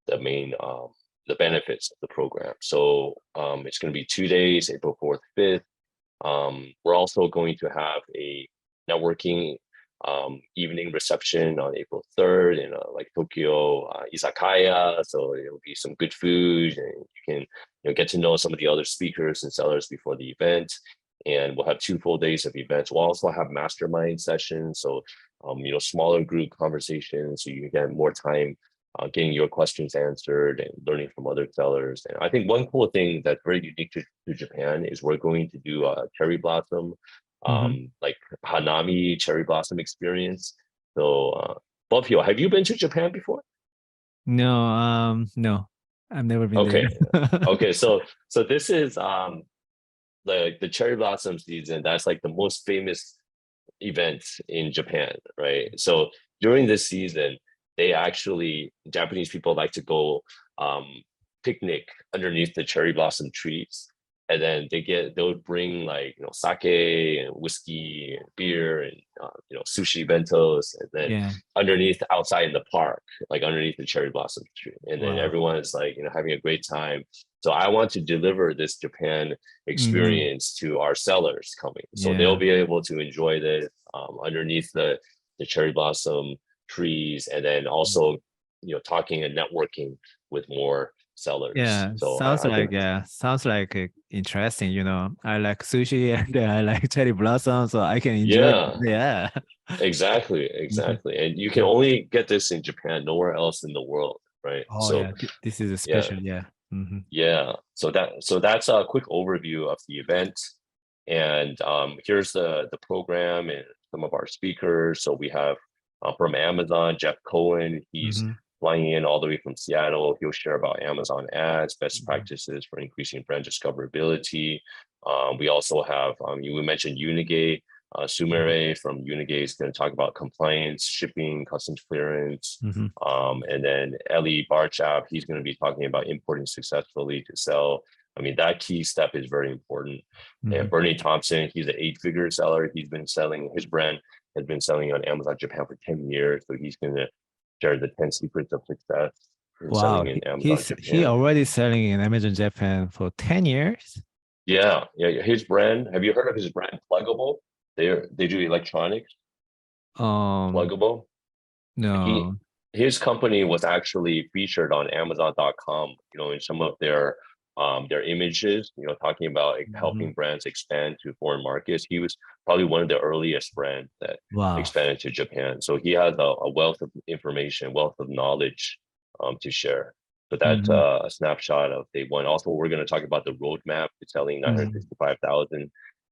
the benefits of the program. So it's going to be 2 days, April 4th, 5th. We're also going to have a networking evening reception on April 3rd in like Tokyo izakaya. So it'll be some good food, and you can get to know some of the other speakers and sellers before the event. And we'll have 2 full days of events. We'll also have mastermind sessions, so smaller group conversations, so you can get more time getting your questions answered and learning from other sellers. And I think one cool thing that's very unique to Japan is we're going to do a cherry blossom, Mhm. like Hanami cherry blossom experience. So, bopyo, have you been to Japan before? No, no, I've never been there. Okay, okay. So this is the cherry blossom season. That's like the most famous event in Japan, right? So during this season, they actually Japanese people like to go um, picnic underneath the cherry blossom trees, and then they'll bring like sake and whiskey and beer and sushi bentos, and then Yeah. underneath outside in the park, like underneath the cherry blossom tree, and then Wow. everyone is like having a great time. So I want to deliver this Japan Mhm. experience to our sellers coming, so they'll Yeah. be able to enjoy this underneath the cherry blossom trees, and then also talking and networking with more sellers. Yeah, So I think sounds like interesting. I like sushi and I like cherry blossom, so I can enjoy. yeah, Yeah. Mhm. exactly, and you can only get this in Japan, nowhere else in the world, right? Oh So yeah, this is a yeah, special. Yeah. Hmm. yeah. So that's a quick overview of the event. And here's the program and some of our speakers. So we have from Amazon, Jeff Cohen. He's Hmm. flying in all the way from Seattle. He'll share about Amazon ads, best practices for increasing brand discoverability. We also have, we mentioned Unigate. Sumire from Unigate is going to talk about compliance, shipping, customs clearance. Hmm. And then Ellie Barchap, he's going to be talking about importing successfully to sell. I mean, that key step is very important. And Hmm. Bernie Thompson, he's an 8-figure seller. He's been selling, his brand has been selling on Amazon Japan for 10 years. So he's going to share the 10 secrets of success in Wow, selling in Amazon he Japan. already selling in Amazon Japan for 10 years. Yeah, yeah. His brand, have you heard of his brand Pluggable? They do electronics, Um, Pluggable. He no. his company was actually featured on Amazon.com, in some of their images, talking about Mhm. helping brands expand to foreign markets. He was probably one of the earliest brands that Wow. expanded to Japan. So he has a wealth of information, wealth of knowledge to share. So that's Hmm. a snapshot of day one. Also, we're going to talk about the roadmap to selling Hmm. 965,000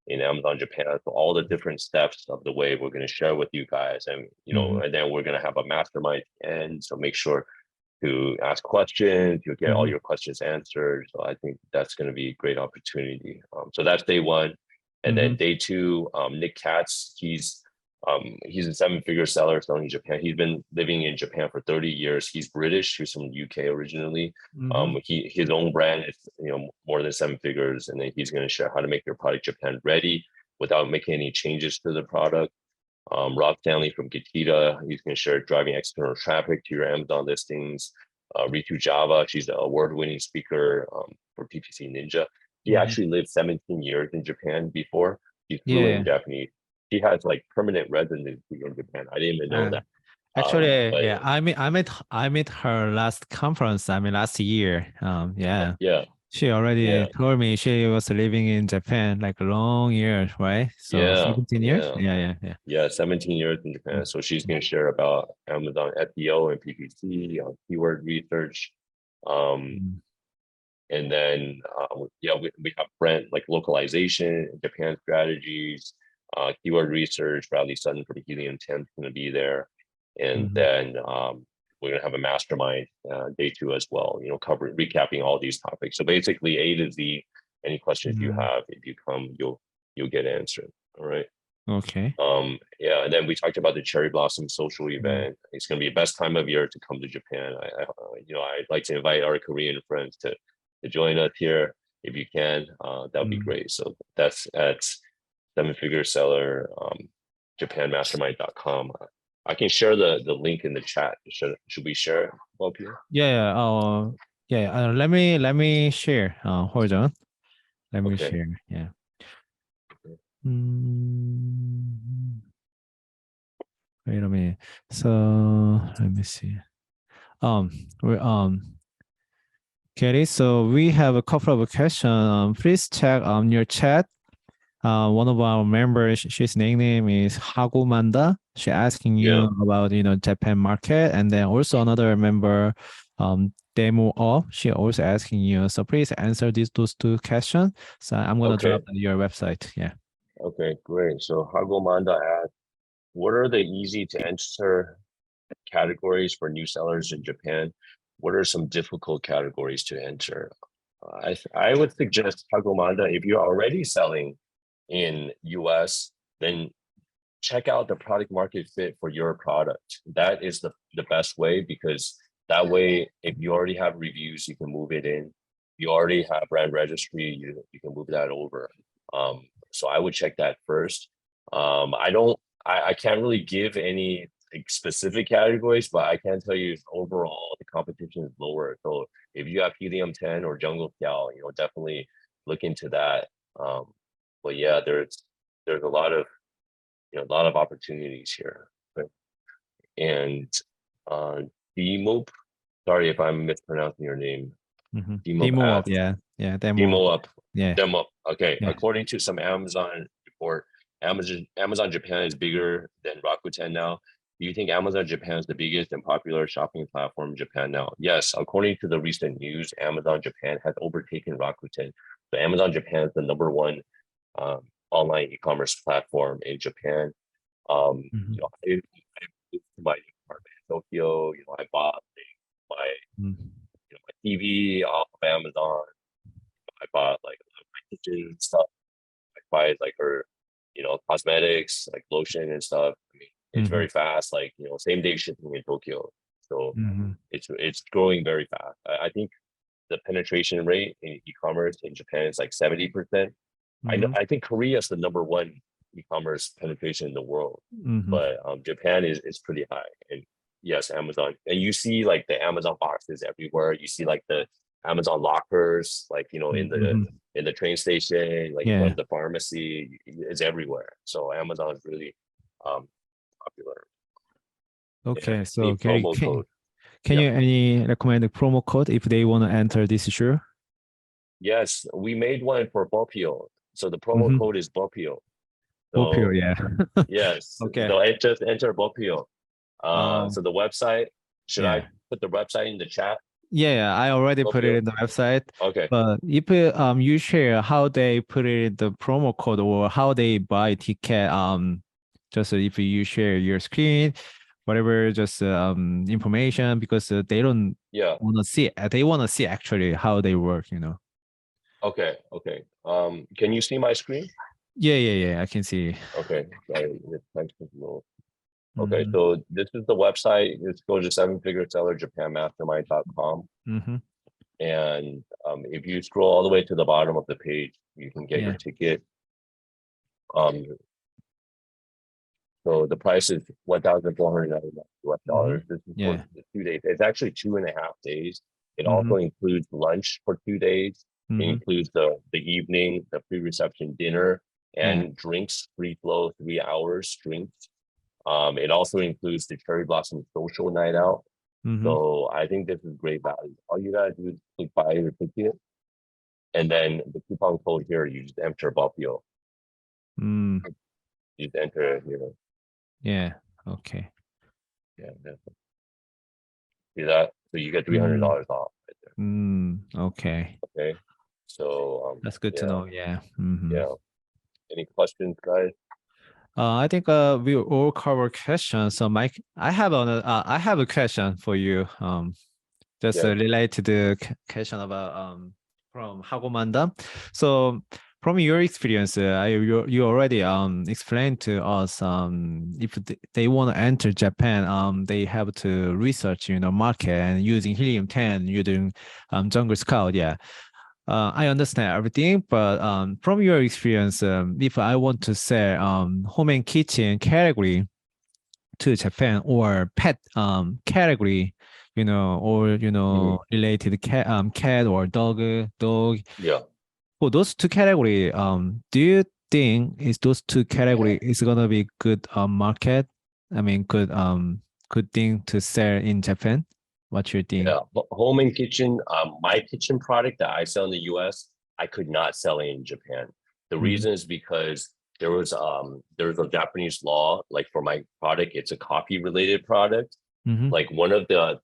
in Amazon Japan. So all the different steps of the way we're going to share with you guys, and and then we're going to have a mastermind and so make sure to ask questions, you'll get all your questions answered. So I think that's going to be a great opportunity. So that's day one. And then day two, Nick Katz, he's a 7-figure seller selling in Japan. He's been living in Japan for 30 years. He's British. He's from the UK originally. His own brand is more than 7 figures, and then he's going to share how to make your product Japan ready without making any changes to the product. Rob Stanley from Gitita, he's going to share driving external traffic to your Amazon listings. Ritu Java, she's an award-winning speaker for PPC Ninja. He actually lived 17 years in Japan before. He's fluent in Japanese. He has like permanent residency in Japan. I didn't even know that. Actually, I met her last conference. last year. She already told me she was living in Japan like long years, right? So 17 years. Yeah, 17 years in Japan. So she's going to share about Amazon SEO and PPC, keyword research. And then we have Brent like localization, Japan strategies, keyword research. Bradley Sutton for the Helium 10 is going to be there. And then we're going to have a mastermind day two as well, recapping all these topics. So basically A to Z, any questions you have, if you come, you'll get answered. All right. Okay. And then we talked about the Cherry Blossom social event. It's going to be the best time of year to come to Japan. I'd like to invite our Korean friends to join us here if you can. That would be great. So that's at 7-figure seller japanmastermind.com. I can share the link in the chat. Should we share it, bopyo? Let me share. Hold on. Let me share. Yeah. Wait a minute. So let me see. Kelly, so we have a couple of questions. Please check on your chat. One of our members, she's nickname is Hagumanda. She's asking you about Japan market, and then also another member, Demo Up. She also asking you. So please answer those two questions. So I'm gonna drop your website. Yeah. Okay, great. So Hagumanda asked, what are the easy to enter categories for new sellers in Japan? What are some difficult categories to enter? I would suggest Hagumanda, if you're already selling in US, then check out the product market fit for your product. That is the best way, because that way, if you already have reviews, you can move it in. You already have brand registry, you can move that over. So I would check that first. I can't really give any specific categories, but I can tell you overall the competition is lower. So if you have Helium 10 or Jungle Gal, definitely look into that. But yeah, there's a lot of opportunities here. Right? And Demop, sorry if I'm mispronouncing your name. Demo Up, Demo Up. Demo Up. Okay. Yeah. According to some Amazon report, Amazon Japan is bigger than Rakuten now. Do you think Amazon Japan is the biggest and popular shopping platform in Japan now? Yes, according to the recent news, Amazon Japan has overtaken Rakuten. So Amazon Japan is the number one online e-commerce platform in Japan. I my apartment in Tokyo, I bought my TV off of Amazon. I bought like my kitchen stuff. I buy like her, cosmetics, like lotion and stuff. I mean, it's very fast, like same day shipping in Tokyo. So it's growing very fast. I think the penetration rate in e-commerce in Japan is like 70%. I think Korea is the number one e-commerce penetration in the world, but Japan is pretty high. And yes, Amazon, and you see like the Amazon boxes everywhere. You see like the Amazon lockers, like in the train station, like in front of the pharmacy, it's everywhere. So Amazon is really popular. Okay, so promo code. Can you any recommend a promo code if they want to enter this issue? Yes, we made one for bopyo. So the promo code is bopyo. So, bopyo, yeah. Yes. Okay. So just enter bopyo. So the website, should I put the website in the chat? Yeah, I already put it bopyo? in the website. Okay. But if you share how they put it in the promo code or how they buy ticket, just if you share your screen, whatever, just information because they don't Yeah. want to see. They want to see actually how they work. Okay. Okay. Can you see my screen? Yeah. I can see. Okay. Sorry, the text is low. Okay, Mm-hmm. so this is the website. Let's go to sevenfiguresellerjapanmastermind.com. Mm-hmm. And if you scroll all the way to the bottom of the page, you can get your Yeah. ticket. So the price is $1,499 US. This is for Yeah. the 2 days. It's actually 2.5 days. It Mm-hmm. also includes lunch for 2 days. It Mm-hmm. includes the evening, the pre-reception dinner, and Yeah. drinks, free flow, 3 hours drinks. It also includes the cherry blossom social night out. Mm-hmm. So I think this is great value. All you gotta do is click buy your ticket, and then the coupon code here, you just enter bopyo. Mm. You just enter it here. Yeah. Okay. Yeah, see that? So you get $300 off right there. Okay. Okay. So That's good to yeah, know. Yeah. Mm-hmm. yeah. Any questions, guys? I think we all cover questions. So Mike, I have a question for you. Just Yeah. related to the question about from Hagomanda. So from your experience, you already explained to us if they want to enter Japan, they have to research market and using helium-10, using Jungle Scout. Yeah. I understand everything, but from your experience, if I want to sell home and kitchen category to Japan or pet category, or related cat or dog. Yeah. For those two category, do you think is those two category is gonna be good market? I mean, good thing to sell in Japan. What you think? Yeah. Home and kitchen. My kitchen product that I sell in the US, I could not sell in Japan. The reason is because there was a Japanese law, like for my product, it's a coffee related product. Mm-hmm. Like one of the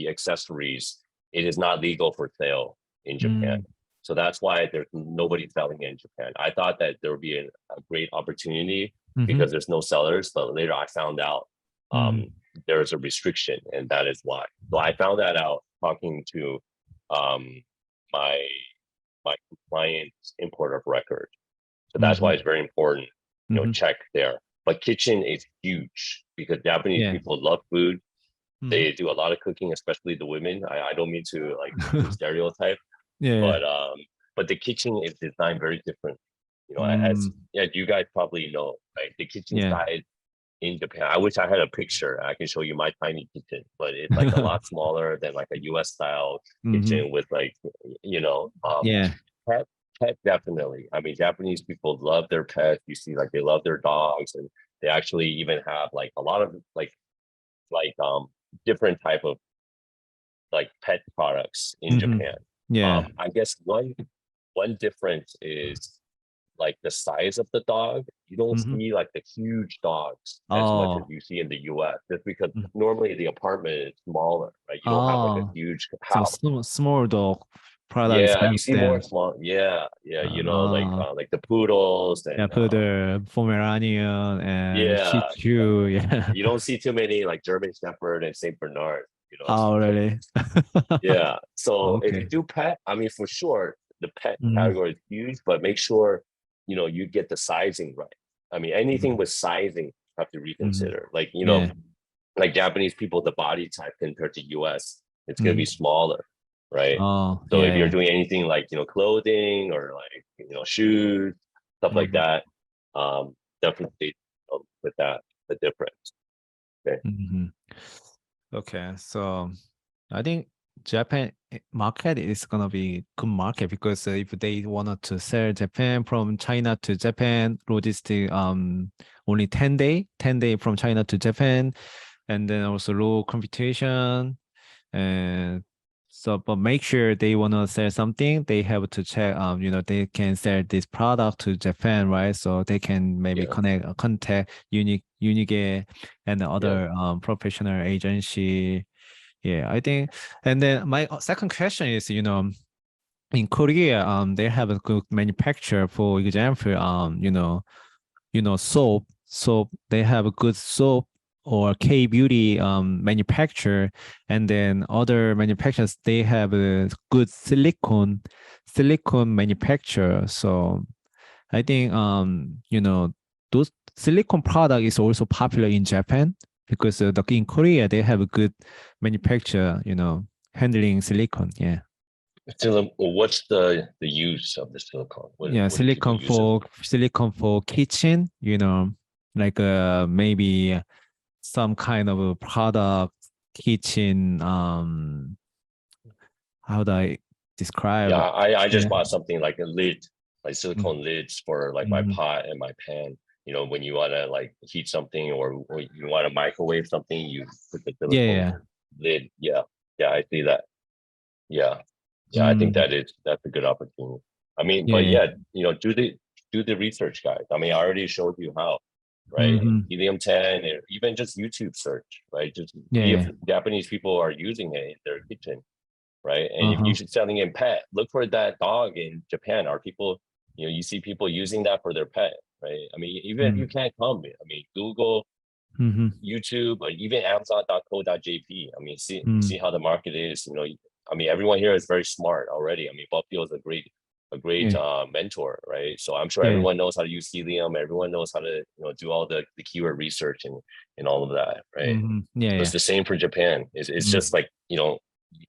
accessories, it is not legal for sale in Japan. So that's why there's nobody selling it in Japan. I thought that there would be a great opportunity because there's no sellers, but later I found out there's a restriction, and that is why. So I found that out talking to my compliant import of record. So that's why it's very important, check there. But kitchen is huge because Japanese people love food. They do a lot of cooking, especially the women. I don't mean to stereotype, but the kitchen is designed very different. As you guys probably know, right? The kitchen side in Japan. I wish I had a picture. I can show you my tiny kitchen, but it's like a lot smaller than like a US style kitchen with pet definitely. I mean, Japanese people love their pets. You see, like they love their dogs, and they actually even have like a lot of different type of like pet products in Japan. I guess one difference is like the size of the dog. You don't see like the huge dogs as much as you see in the US, just because normally the apartment is smaller, right? You don't have like a huge So house. small dog products. Yeah, you see more small. Yeah, like the poodles and Poodle, Pomeranian, and Shih yeah, Tzu. Yeah. you don't see too many like German Shepherd and Saint Bernard. Oh, really? Yeah. So if you Okay. do pet, I mean, for sure, the pet category is huge, but make sure, you get the sizing right. I mean, anything with sizing, you have to reconsider. Like, like Japanese people, the body type compared to US, it's going to be smaller, right? Oh, So if yeah. you're doing anything like, clothing or like, shoes, stuff like that, definitely with that, the difference. Okay. Okay, so I think Japan market is gonna be good market because if they wanted to sell Japan from China to Japan, logistic only 10 day from China to Japan, and then also low competition, and so but make sure they wanna sell something, they have to check they can sell this product to Japan, right? So they can maybe contact unique and other professional agency Yeah, I think. And then my second question is, in Korea, they have a good manufacturer. For example, soap. So they have a good soap or K beauty manufacturer, and then other manufacturers they have a good silicone manufacturer. So I think those silicone product is also popular in Japan because in Korea they have a good manufacturer, handling silicone. Yeah. What's the use of the silicone? What do people use it? Silicone for kitchen, like maybe some kind of a product kitchen. How do I describe? Yeah, I just Yeah. bought something like a lid, like Mm. silicone lids for like my Mhm. pot and my pan. When you want to like heat something or you want to microwave something, you put the Yeah, silicone yeah. lid. Yeah, yeah, I see that. Yeah, yeah, I think Mm, that's a good opportunity. I mean, yeah, but yeah. yeah, do the research, guys. I mean, I already showed you how, right? Mhm. Helium 10, or even just YouTube search, right? Just Yeah, see if yeah. Japanese people are using it in their kitchen, right? And if Uh-huh. you should selling in pet, look for that dog in Japan. Are people, you see people using that for their pet, right? I mean, even if you Mm. can't come, I mean, Google, Mhm. YouTube, or even Amazon.co.jp. I mean, Mm. see how the market is. I mean, everyone here is very smart already. I mean, bopyo is a great Yeah, mentor, right? So I'm sure yeah. everyone knows how to use Helium. Everyone knows how to do all the keyword research and all of that, right? Mhm. Yeah, So it's yeah. the same for Japan. It's Mm. just like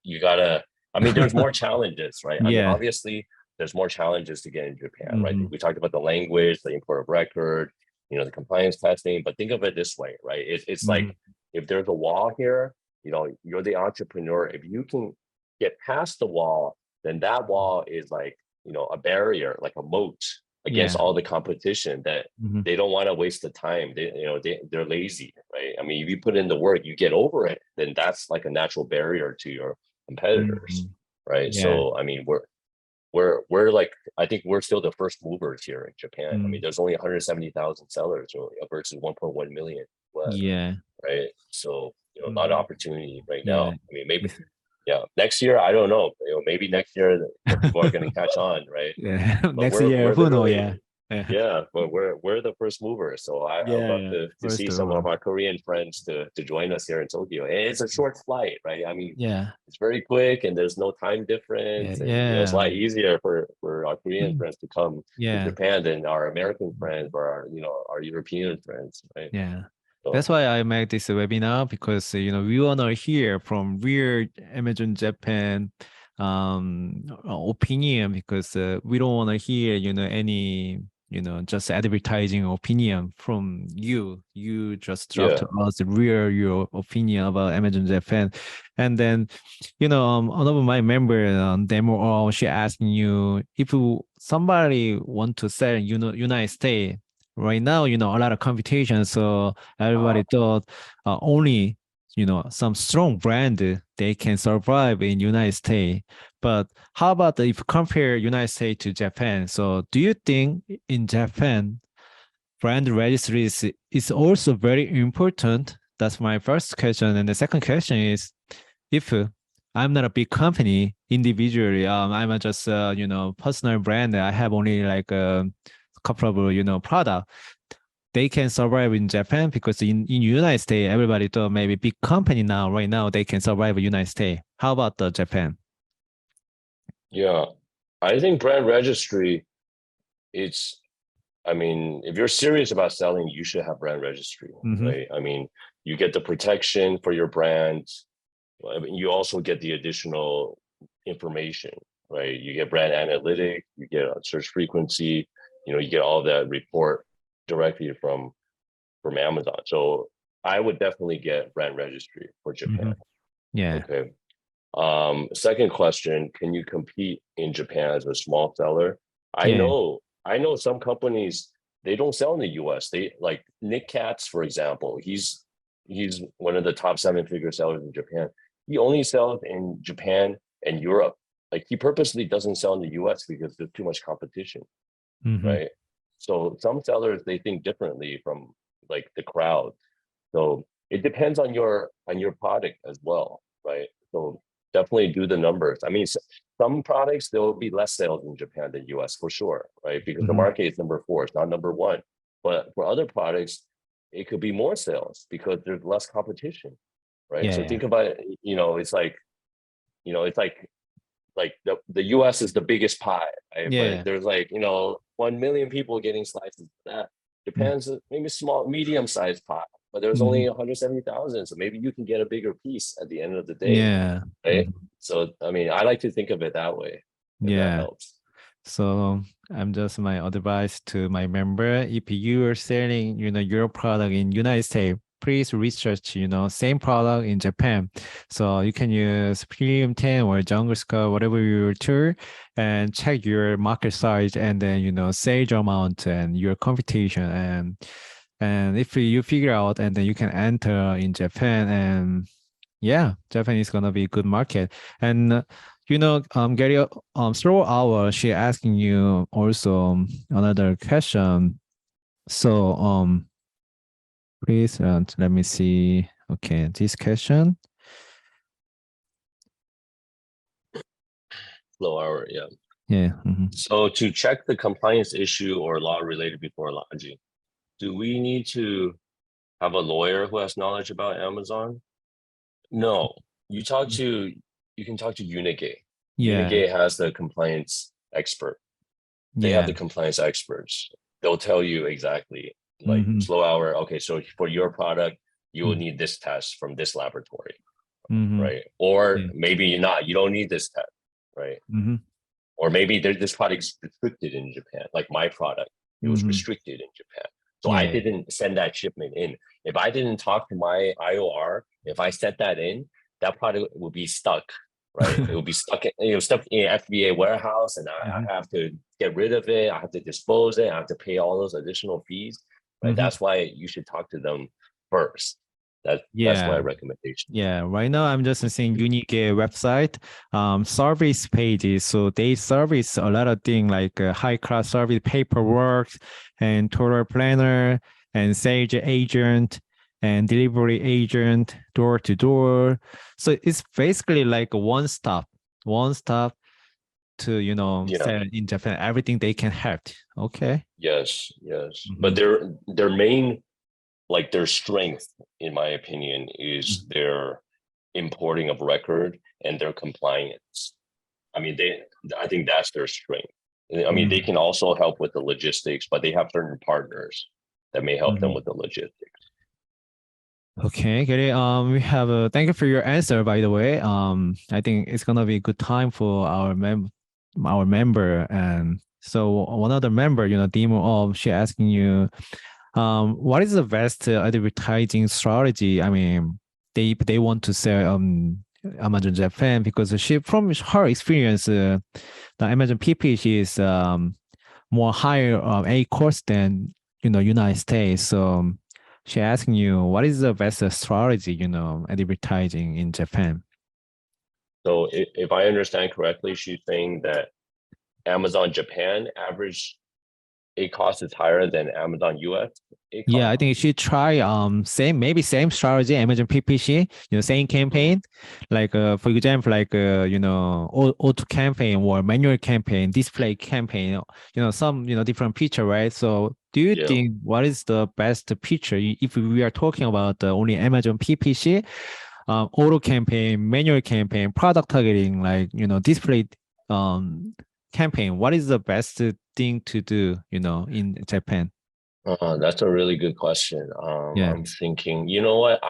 you gotta. I mean, there's more challenges, right? I mean, Yeah. obviously, there's more challenges to get in Japan, right? Mhm. We talked about the language, the import of record, the compliance testing. But think of it this way, right? It's like Mhm. if there's a wall here, you're the entrepreneur. If you can get past the wall, then that wall is like a barrier, like a moat against Yeah. all the competition that Mhm. they don't want to waste the time. They're lazy, right? I mean, if you put in the work, you get over it, then that's like a natural barrier to your competitors, Mhm. right? Yeah. So I mean, we're like, I think we're still the first movers here in Japan. I mean, Mm. there's only 170,000 sellers versus 1.1 million US, Yeah. right? So a lot of Mhm. opportunity right now. Yeah. I mean, maybe It's, yeah, next year I don't know. Maybe next year people are going to catch on, right? yeah. But Next we're year, we're who know? literally Yeah. Yeah. yeah, but we're the first mover. So I would Yeah. love Yeah. to First see of some of all. our Korean friends to join us here in Tokyo. And it's a short flight, right? I mean, Yeah. it's very quick and there's no time Yeah. difference. And it's a Yeah. lot easier for our Korean Mm. friends to come to Yeah. Japan than our American friends or our European friends, right? Yeah. That's So why I make this webinar because we wanna hear from real Amazon Japan opinion because we don't wanna hear any just advertising opinion from you. You just drop yeah, to us your opinion about Amazon Japan, and then one of my member demo she asking you if somebody want to sell United States. Right now, a lot of competition, so everybody thought only some strong brand they can survive in United States. But how about if you compare United States to Japan? So do you think in Japan brand registry is also very important? That's my first question. And the second question is if I'm not a big company individually, I'm a just personal brand. I have only like a couple of product. They can survive in Japan because in United States, everybody thought maybe big company now, right now, they can survive in United States. How about the Japan? yeah. I think brand registry, it's I mean, if you're serious about selling, you should have brand registry, Mm-hmm. right? I mean, you get the protection for your brand. I mean, you also get the additional information, right? You get brand analytics, you get search frequency, you get all that report directly from Amazon. So I would definitely get brand registry for Mm-hmm. Japan. Yeah. Okay. Second question, can you compete in Japan as a small seller? I Yeah. know, I know some companies, they don't sell in the US. They like Nick Katz, for example, he's one of the top 7-figure sellers in Japan. He only sells in Japan and Europe. Like he purposely doesn't sell in the US because there's too much competition, Mm-hmm. right? So some sellers they think differently from like the crowd. So it depends on your product as well. right? So definitely do the numbers. I mean, some products, there will be less sales in Japan than US for sure, right? Because the market is number 4, it's not number 1. But for other products, it could be more sales because there's less competition, right? Yeah, So yeah. think about it, it's like, like the US is the biggest pie, right? Yeah. But there's like, 1 million people getting slices of that. Japan's maybe small, medium-sized pie, but there's only 170,000. So maybe you can get a bigger piece at the end of the day, Yeah. right? So, I mean, I like to think of it that way, if that Yeah. helps. So I'm just my advice to my member. If you are selling, your product in United States, please research, same product in Japan. So you can use Premium 10 or Jungle Scout, whatever your tool, and check your market size and then, sales amount and your competition. And if you figure out and then you can enter in Japan, and yeah, Japan is gonna be a good market. And Gary, through our, she asking you also another question. So, please, let me see. Okay, this question. Low hour, yeah. Yeah. So to check the compliance issue or law related before launching, do we need to have a lawyer who has knowledge about Amazon? No, you can talk to Unigate. Yeah. Unigate has the compliance expert. They have the compliance experts. They'll tell you exactly, like slow hour. Okay, so for your product, you will need this test from this laboratory, right? Or maybe you don't need this test, right? Or maybe this product is restricted in Japan, like my product, it was restricted in Japan. So I didn't send that shipment in. If I didn't talk to my IOR, if I sent that in, that product would be stuck, right? It will be stuck in, stuck in FBA warehouse, and I have to get rid of it. I have to dispose it. I have to pay all those additional fees, right? That's why you should talk to them first. That's my recommendation. Yeah, right now I'm just seeing unique website, service pages. So they service a lot of things like high class service paperwork and total planner and sales agent and delivery agent, door to door. So it's basically like a one stop to sell in Japan. Everything they can help. Okay. Yes. But their main, like their strength, in my opinion, is their importing of record and their compliance. I mean, I think that's their strength. I mean, they can also help with the logistics, but they have certain partners that may help them with the logistics. Okay, Gary. We have thank you for your answer, by the way. I think it's gonna be a good time for our member. And so one other member, Demo, she asking you, what is the best advertising strategy? I mean, they want to sell Amazon Japan, because from her experience, the Amazon PPC is more higher A cost than United States. So she asking you, what is the best strategy, advertising in Japan? So if I understand correctly, she's saying that Amazon Japan average A cost is higher than Amazon US. Yeah, I think she try same strategy, Amazon PPC, same campaign, like for example, like auto campaign or manual campaign, display campaign, some different feature, right? So do you think what is the best feature if we are talking about only Amazon PPC, auto campaign, manual campaign, product targeting, like display campaign? What is the best thing to do, in Japan? That's a really good question. I'm thinking, you know what?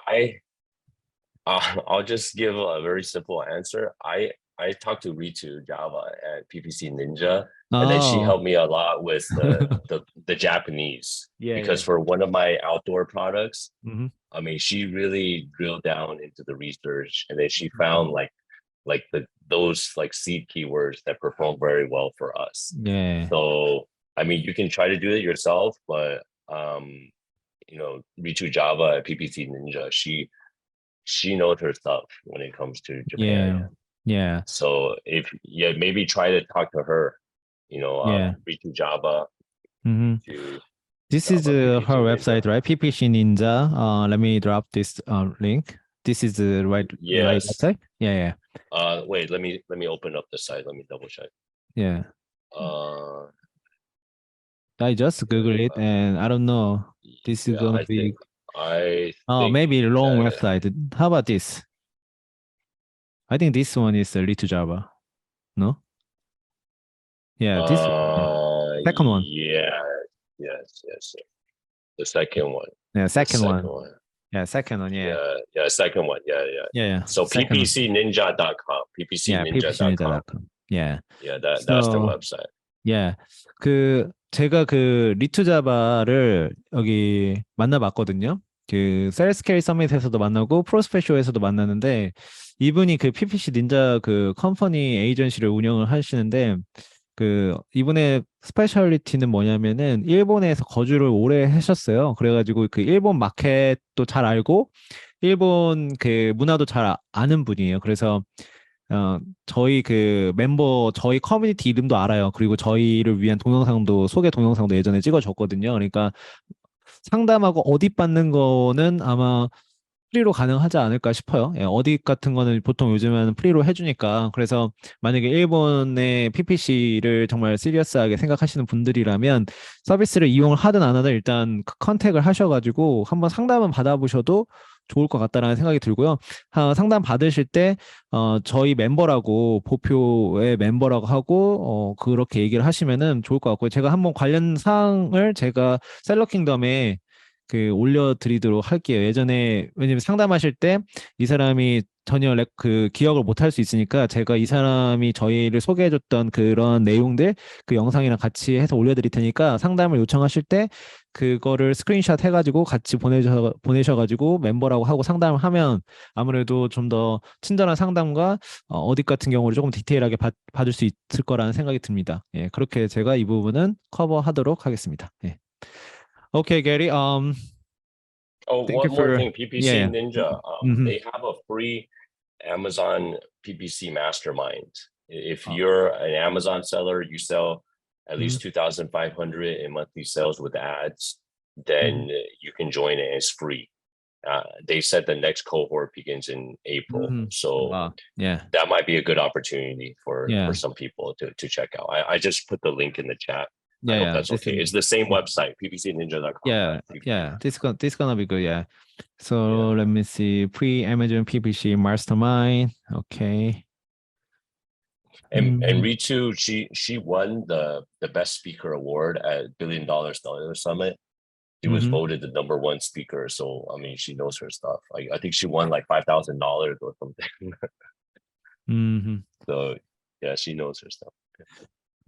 I'll just give a very simple answer. I talked to Ritu Java at PPC Ninja, and then she helped me a lot with the Japanese, because for one of my outdoor products, I mean, she really drilled down into the research, and then she found those seed keywords that perform very well for us. So I mean, you can try to do it yourself, but Ritu Java at PPC Ninja, she knows her stuff when it comes to Japan. Yeah. So maybe try to talk to her, Ritu Java. This is her website, right? PPC Ninja. Let me drop this link. this is the right Yes. website? Yeah. Wait, let me open up the site. Let me double check. Yeah. Uh, I just Google it and I don't know. This is yeah, gonna be I think maybe wrong that- website. How about this? I think this one is Lit Java. No? Yeah, this second one. Yeah, yes. The second one. Yeah, second one. one. Yeah, second one. Yeah. Yeah, second one. Yeah. So second one. ppcninja.com. Yeah, ppcninja.com. ppcninja.com. Yeah. Yeah, that's the website. 예, 제가 리투 자바를 여기 만나봤거든요. 셀스케일 서밋에서도 만나고 프로스페쇼에서도 만났는데 이분이 PPC 닌자 컴퍼니 에이전시를 운영을 하시는데 이분의 스페셜리티는 뭐냐면은 일본에서 거주를 오래 하셨어요. 그래가지고 일본 마켓도 잘 알고 일본 문화도 잘 아는 분이에요. 그래서 저희 멤버 저희 커뮤니티 이름도 알아요. 그리고 저희를 위한 소개 동영상도 예전에 찍어줬거든요. 그러니까 상담하고 어디 받는 거는 아마 프리로 가능하지 않을까 싶어요. 예, 어디 같은 거는 보통 요즘에는 프리로 해주니까. 그래서 만약에 일본의 PPC를 정말 시리어스하게 생각하시는 분들이라면 서비스를 이용을 하든 안 하든 일단 컨택을 하셔가지고 한번 상담은 받아보셔도 좋을 것 같다라는 생각이 들고요. 상담 받으실 때 저희 멤버라고 bopyo의 멤버라고 하고 그렇게 얘기를 하시면은 좋을 것 같고요. 제가 한번 관련 사항을 제가 셀러킹덤에 올려드리도록 할게요. 예전에 왜냐면 상담하실 때 이 사람이 전혀 기억을 못 할 수 있으니까 제가 이 사람이 저희를 소개해줬던 그런 내용들 영상이랑 같이 해서 올려드릴 테니까 상담을 요청하실 때 그거를 스크린샷 해가지고 같이 보내셔가지고 멤버라고 하고 상담을 하면 아무래도 좀 더 친절한 상담과 어디 같은 경우를 조금 디테일하게 받을 수 있을 거라는 생각이 듭니다. 예, 그렇게 제가 이 부분은 커버하도록 하겠습니다. 예. Okay, Gary. One more thing, PPC Ninja. They have a free Amazon PPC mastermind. If you're an Amazon seller, you sell at least 2,500 in monthly sales with ads, then you can join it. It's free. They said the next cohort begins in April, so that might be a good opportunity for some people to check out. I just put the link in the chat. I hope that's okay. It's the same website, ppcninja.com. Yeah. This gonna be good. Yeah. So let me see. Pre-Amazon PPC mastermind. Okay. And Ritu, she won the best speaker award at $1 Billion Summit. She was voted the #1 speaker, so I mean, she knows her stuff. I think she won like $5,000 or something. So yeah, she knows her stuff.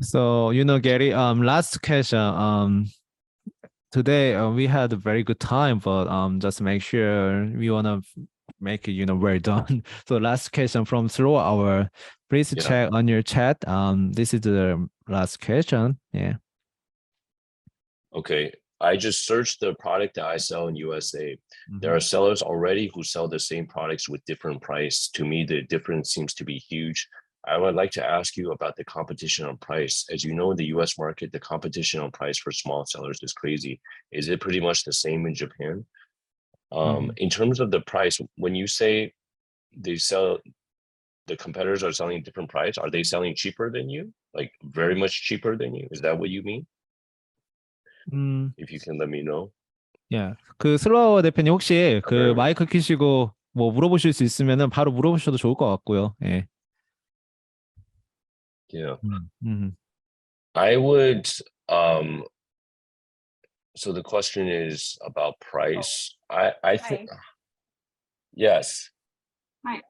So Gary, last question. Today we had a very good time, but just to make sure we wanna make it well done. So last question from Slow Hour. Please check on your chat. This is the last question. Yeah. Okay. I just searched the product that I sell in USA. There are sellers already who sell the same products with different price. To me, the difference seems to be huge. I would like to ask you about the competition on price. As you know, in the US market, the competition on price for small sellers is crazy. Is it pretty much the same in Japan? In terms of the price, when you say the competitors are selling a different price, are they selling cheaper than you? Like very much cheaper than you? Is that what you mean? If you can let me know. Yeah. 슬로우 대표님 혹시 마이크 켜시고 뭐 물어보실 수 있으면은 바로 물어보셔도 좋을 것 같고요. 예. Yeah. I would so the question is about price. I think yes. Hi,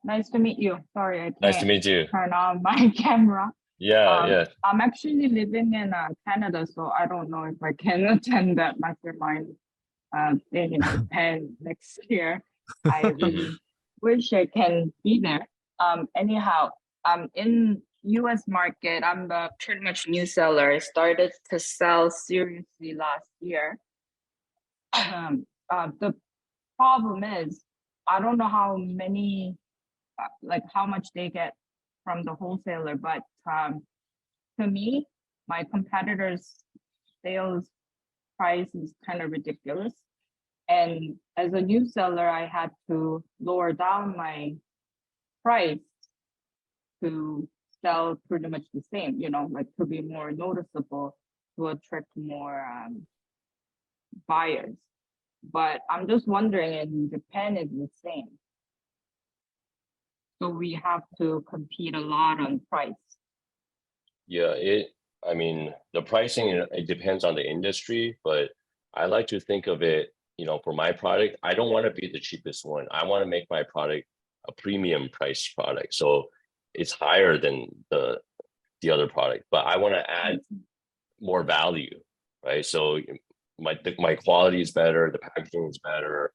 nice to meet you. Sorry, I Nice to meet you. turn on my camera. Yeah. I'm actually living in Canada, so I don't know if I can attend that mastermind in Japan next year. I really wish I can be there. Anyhow, in US market, I'm the pretty much new seller. I started to sell seriously last year. The problem is I don't know how many, how much they get from the wholesaler, but to me, my competitors' sales price is kind of ridiculous. And as a new seller, I had to lower down my price to sell pretty much the same, like to be more noticeable, to attract more buyers. But I'm just wondering, in Japan, it's the same. So we have to compete a lot on price. Yeah, I mean, the pricing, it depends on the industry, but I like to think of it, for my product, I don't want to be the cheapest one. I want to make my product a premium price product. So it's higher than the other product, but I want to add more value, right? So my quality is better, the packaging is better,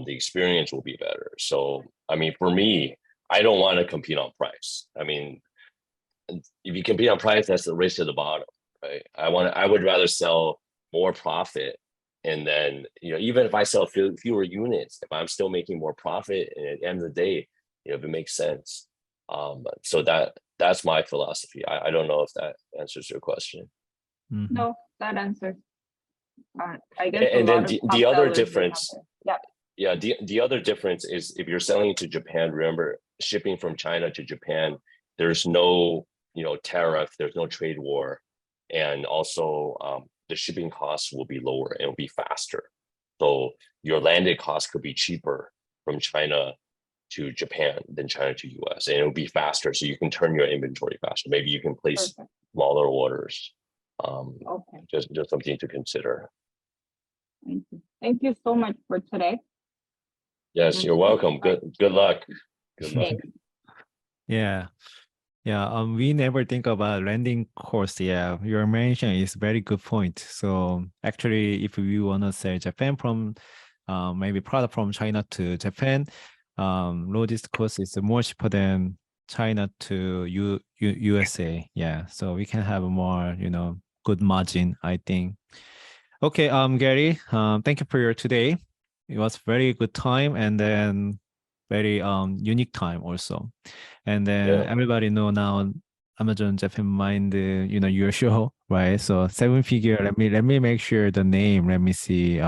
the experience will be better. So, I mean, for me, I don't want to compete on price. I mean, if you compete on price, that's the race to the bottom, right? I would rather sell more profit. And then, even if I sell fewer units, if I'm still making more profit, and at the end of the day, if it makes sense. So that's my philosophy. I don't know if that answers your question. Mm-hmm. No, that answers. I guess. And then the other sellers, difference. Yeah. Yeah, the other difference is if you're selling to Japan, remember, shipping from China to Japan, there's no, tariff, there's no trade war. And also the shipping costs will be lower and it'll be faster. So your landed cost could be cheaper from China to Japan than China to US, and it'll be faster. So you can turn your inventory faster. Maybe you can place smaller orders. Okay. Just something to consider. Thank you. Thank you so much for today. Yes, you're welcome. Good luck. Good luck. Yeah. Yeah, we never think about landing cost. Yeah, your mention is very good point. So actually, if we want to sell Japan from, maybe product from China to Japan, logistic cost is more cheaper than China to USA. Yeah, so we can have a more, good margin, I think. Okay, Gary, thank you for your today. It was very good time, and then very unique time also. And then everybody know now Amazon Japan Mind, your show, right? So 7-figure. Let me make sure the name. Let me see.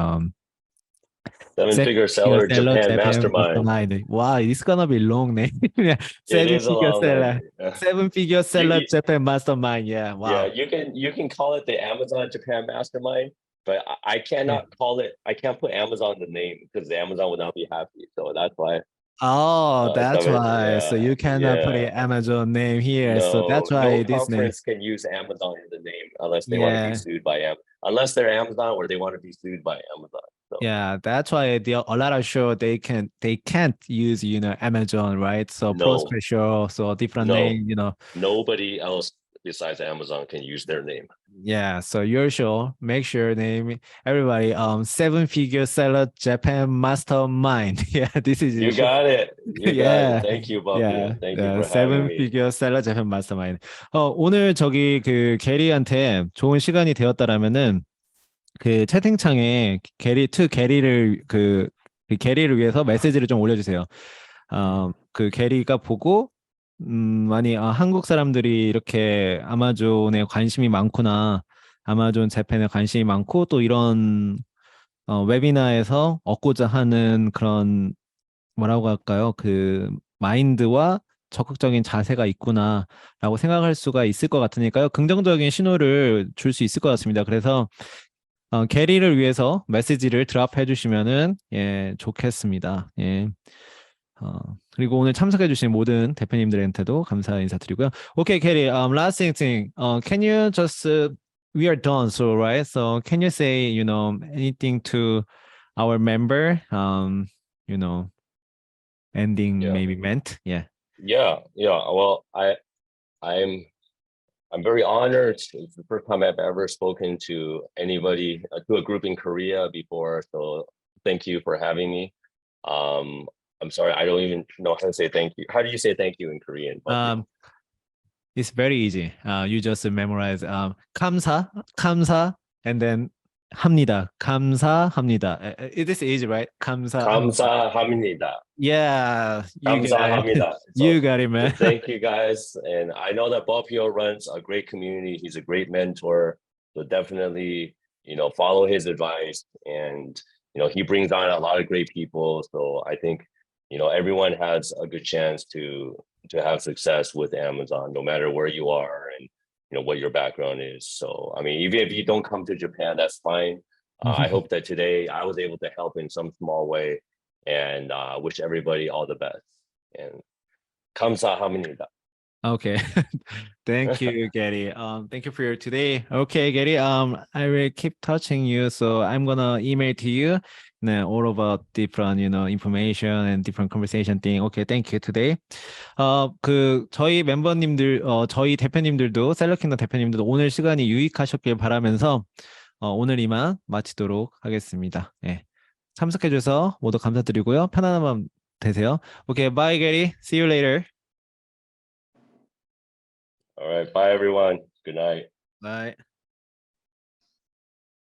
7-figure seller Japan mastermind. Wow, it's gonna be long name. It is a 7-figure long seller. name. 7-figure seller Japan mastermind. Yeah. Wow. Yeah, you can call it the Amazon Japan mastermind, but I cannot call it. I can't put Amazon in the name because Amazon would not be happy. So that's why. Oh, that's why. Yeah, So you cannot put an Amazon name here. So that's why no this name. conference can use Amazon in the name unless they want to be Yeah. sued by unless they're Amazon or they want to be sued by Amazon. So. Yeah, that's why a lot of show they can't use Amazon, right? So No. prospect show, so different name, Nobody else besides Amazon can use their name. Yeah, so your show, make sure name everybody 7-figure seller Japan mastermind. Yeah, this is You got it. You got it. Thank you, bopyo. Yeah, Thank you for having me. 7-figure seller Japan mastermind. 오늘 저기 그 게리한테 좋은 시간이 되었다라면은 그 채팅창에 게리를 그 게리를 위해서 메시지를 좀 올려주세요. 그 게리가 보고 많이 한국 사람들이 이렇게 아마존에 관심이 많구나, 아마존 재팬에 관심이 많고 또 이런 웨비나에서 얻고자 하는 그런 뭐라고 할까요? 그 마인드와 적극적인 자세가 있구나라고 생각할 수가 있을 것 같으니까요. 긍정적인 신호를 줄 수 있을 것 같습니다. 그래서 게리를 위해서 메시지를 드랍해 주시면은 좋겠습니다. 예. 그리고 오늘 참석해 주신 모든 대표님들한테도 감사 인사드리고요. Okay, Gary, last thing, can you just we are done, so right? So can you say, anything to our member, ending maybe meant? Yeah. Well, I'm very honored. It's the first time I've ever spoken to anybody, to a group in Korea before. So thank you for having me. I'm sorry, I don't even know how to say thank you. How do you say thank you in Korean? It's very easy. You just memorize 감사, and then 합니다. 감사합니다. It is easy, right? 감사합니다. Yeah, 감사합니다. You got it, man. Thank you guys. And I know that bopyo runs a great community. He's a great mentor. So definitely, follow his advice and he brings on a lot of great people. So I think, everyone has a good chance to have success with Amazon, no matter where you are and, what your background is. So, I mean, even if you don't come to Japan, that's fine. I hope that today I was able to help in some small way, and wish everybody all the best. And 감사합니다. Okay. Thank you, Gary. Thank you for your today. Okay, Gary. I will keep touching you. So I'm gonna email to you, all about different, information and different conversation thing. Okay, thank you today. 저희 멤버님들, 저희 대표님들도 셀러킹덤 대표님들도 오늘 시간이 유익하셨길 바라면서 오늘 이만 마치도록 하겠습니다. 예. 참석해주셔서 모두 감사드리고요. 편안한 밤 되세요. Okay, bye, Gary. See you later. All right. Bye, everyone. Good night. Bye.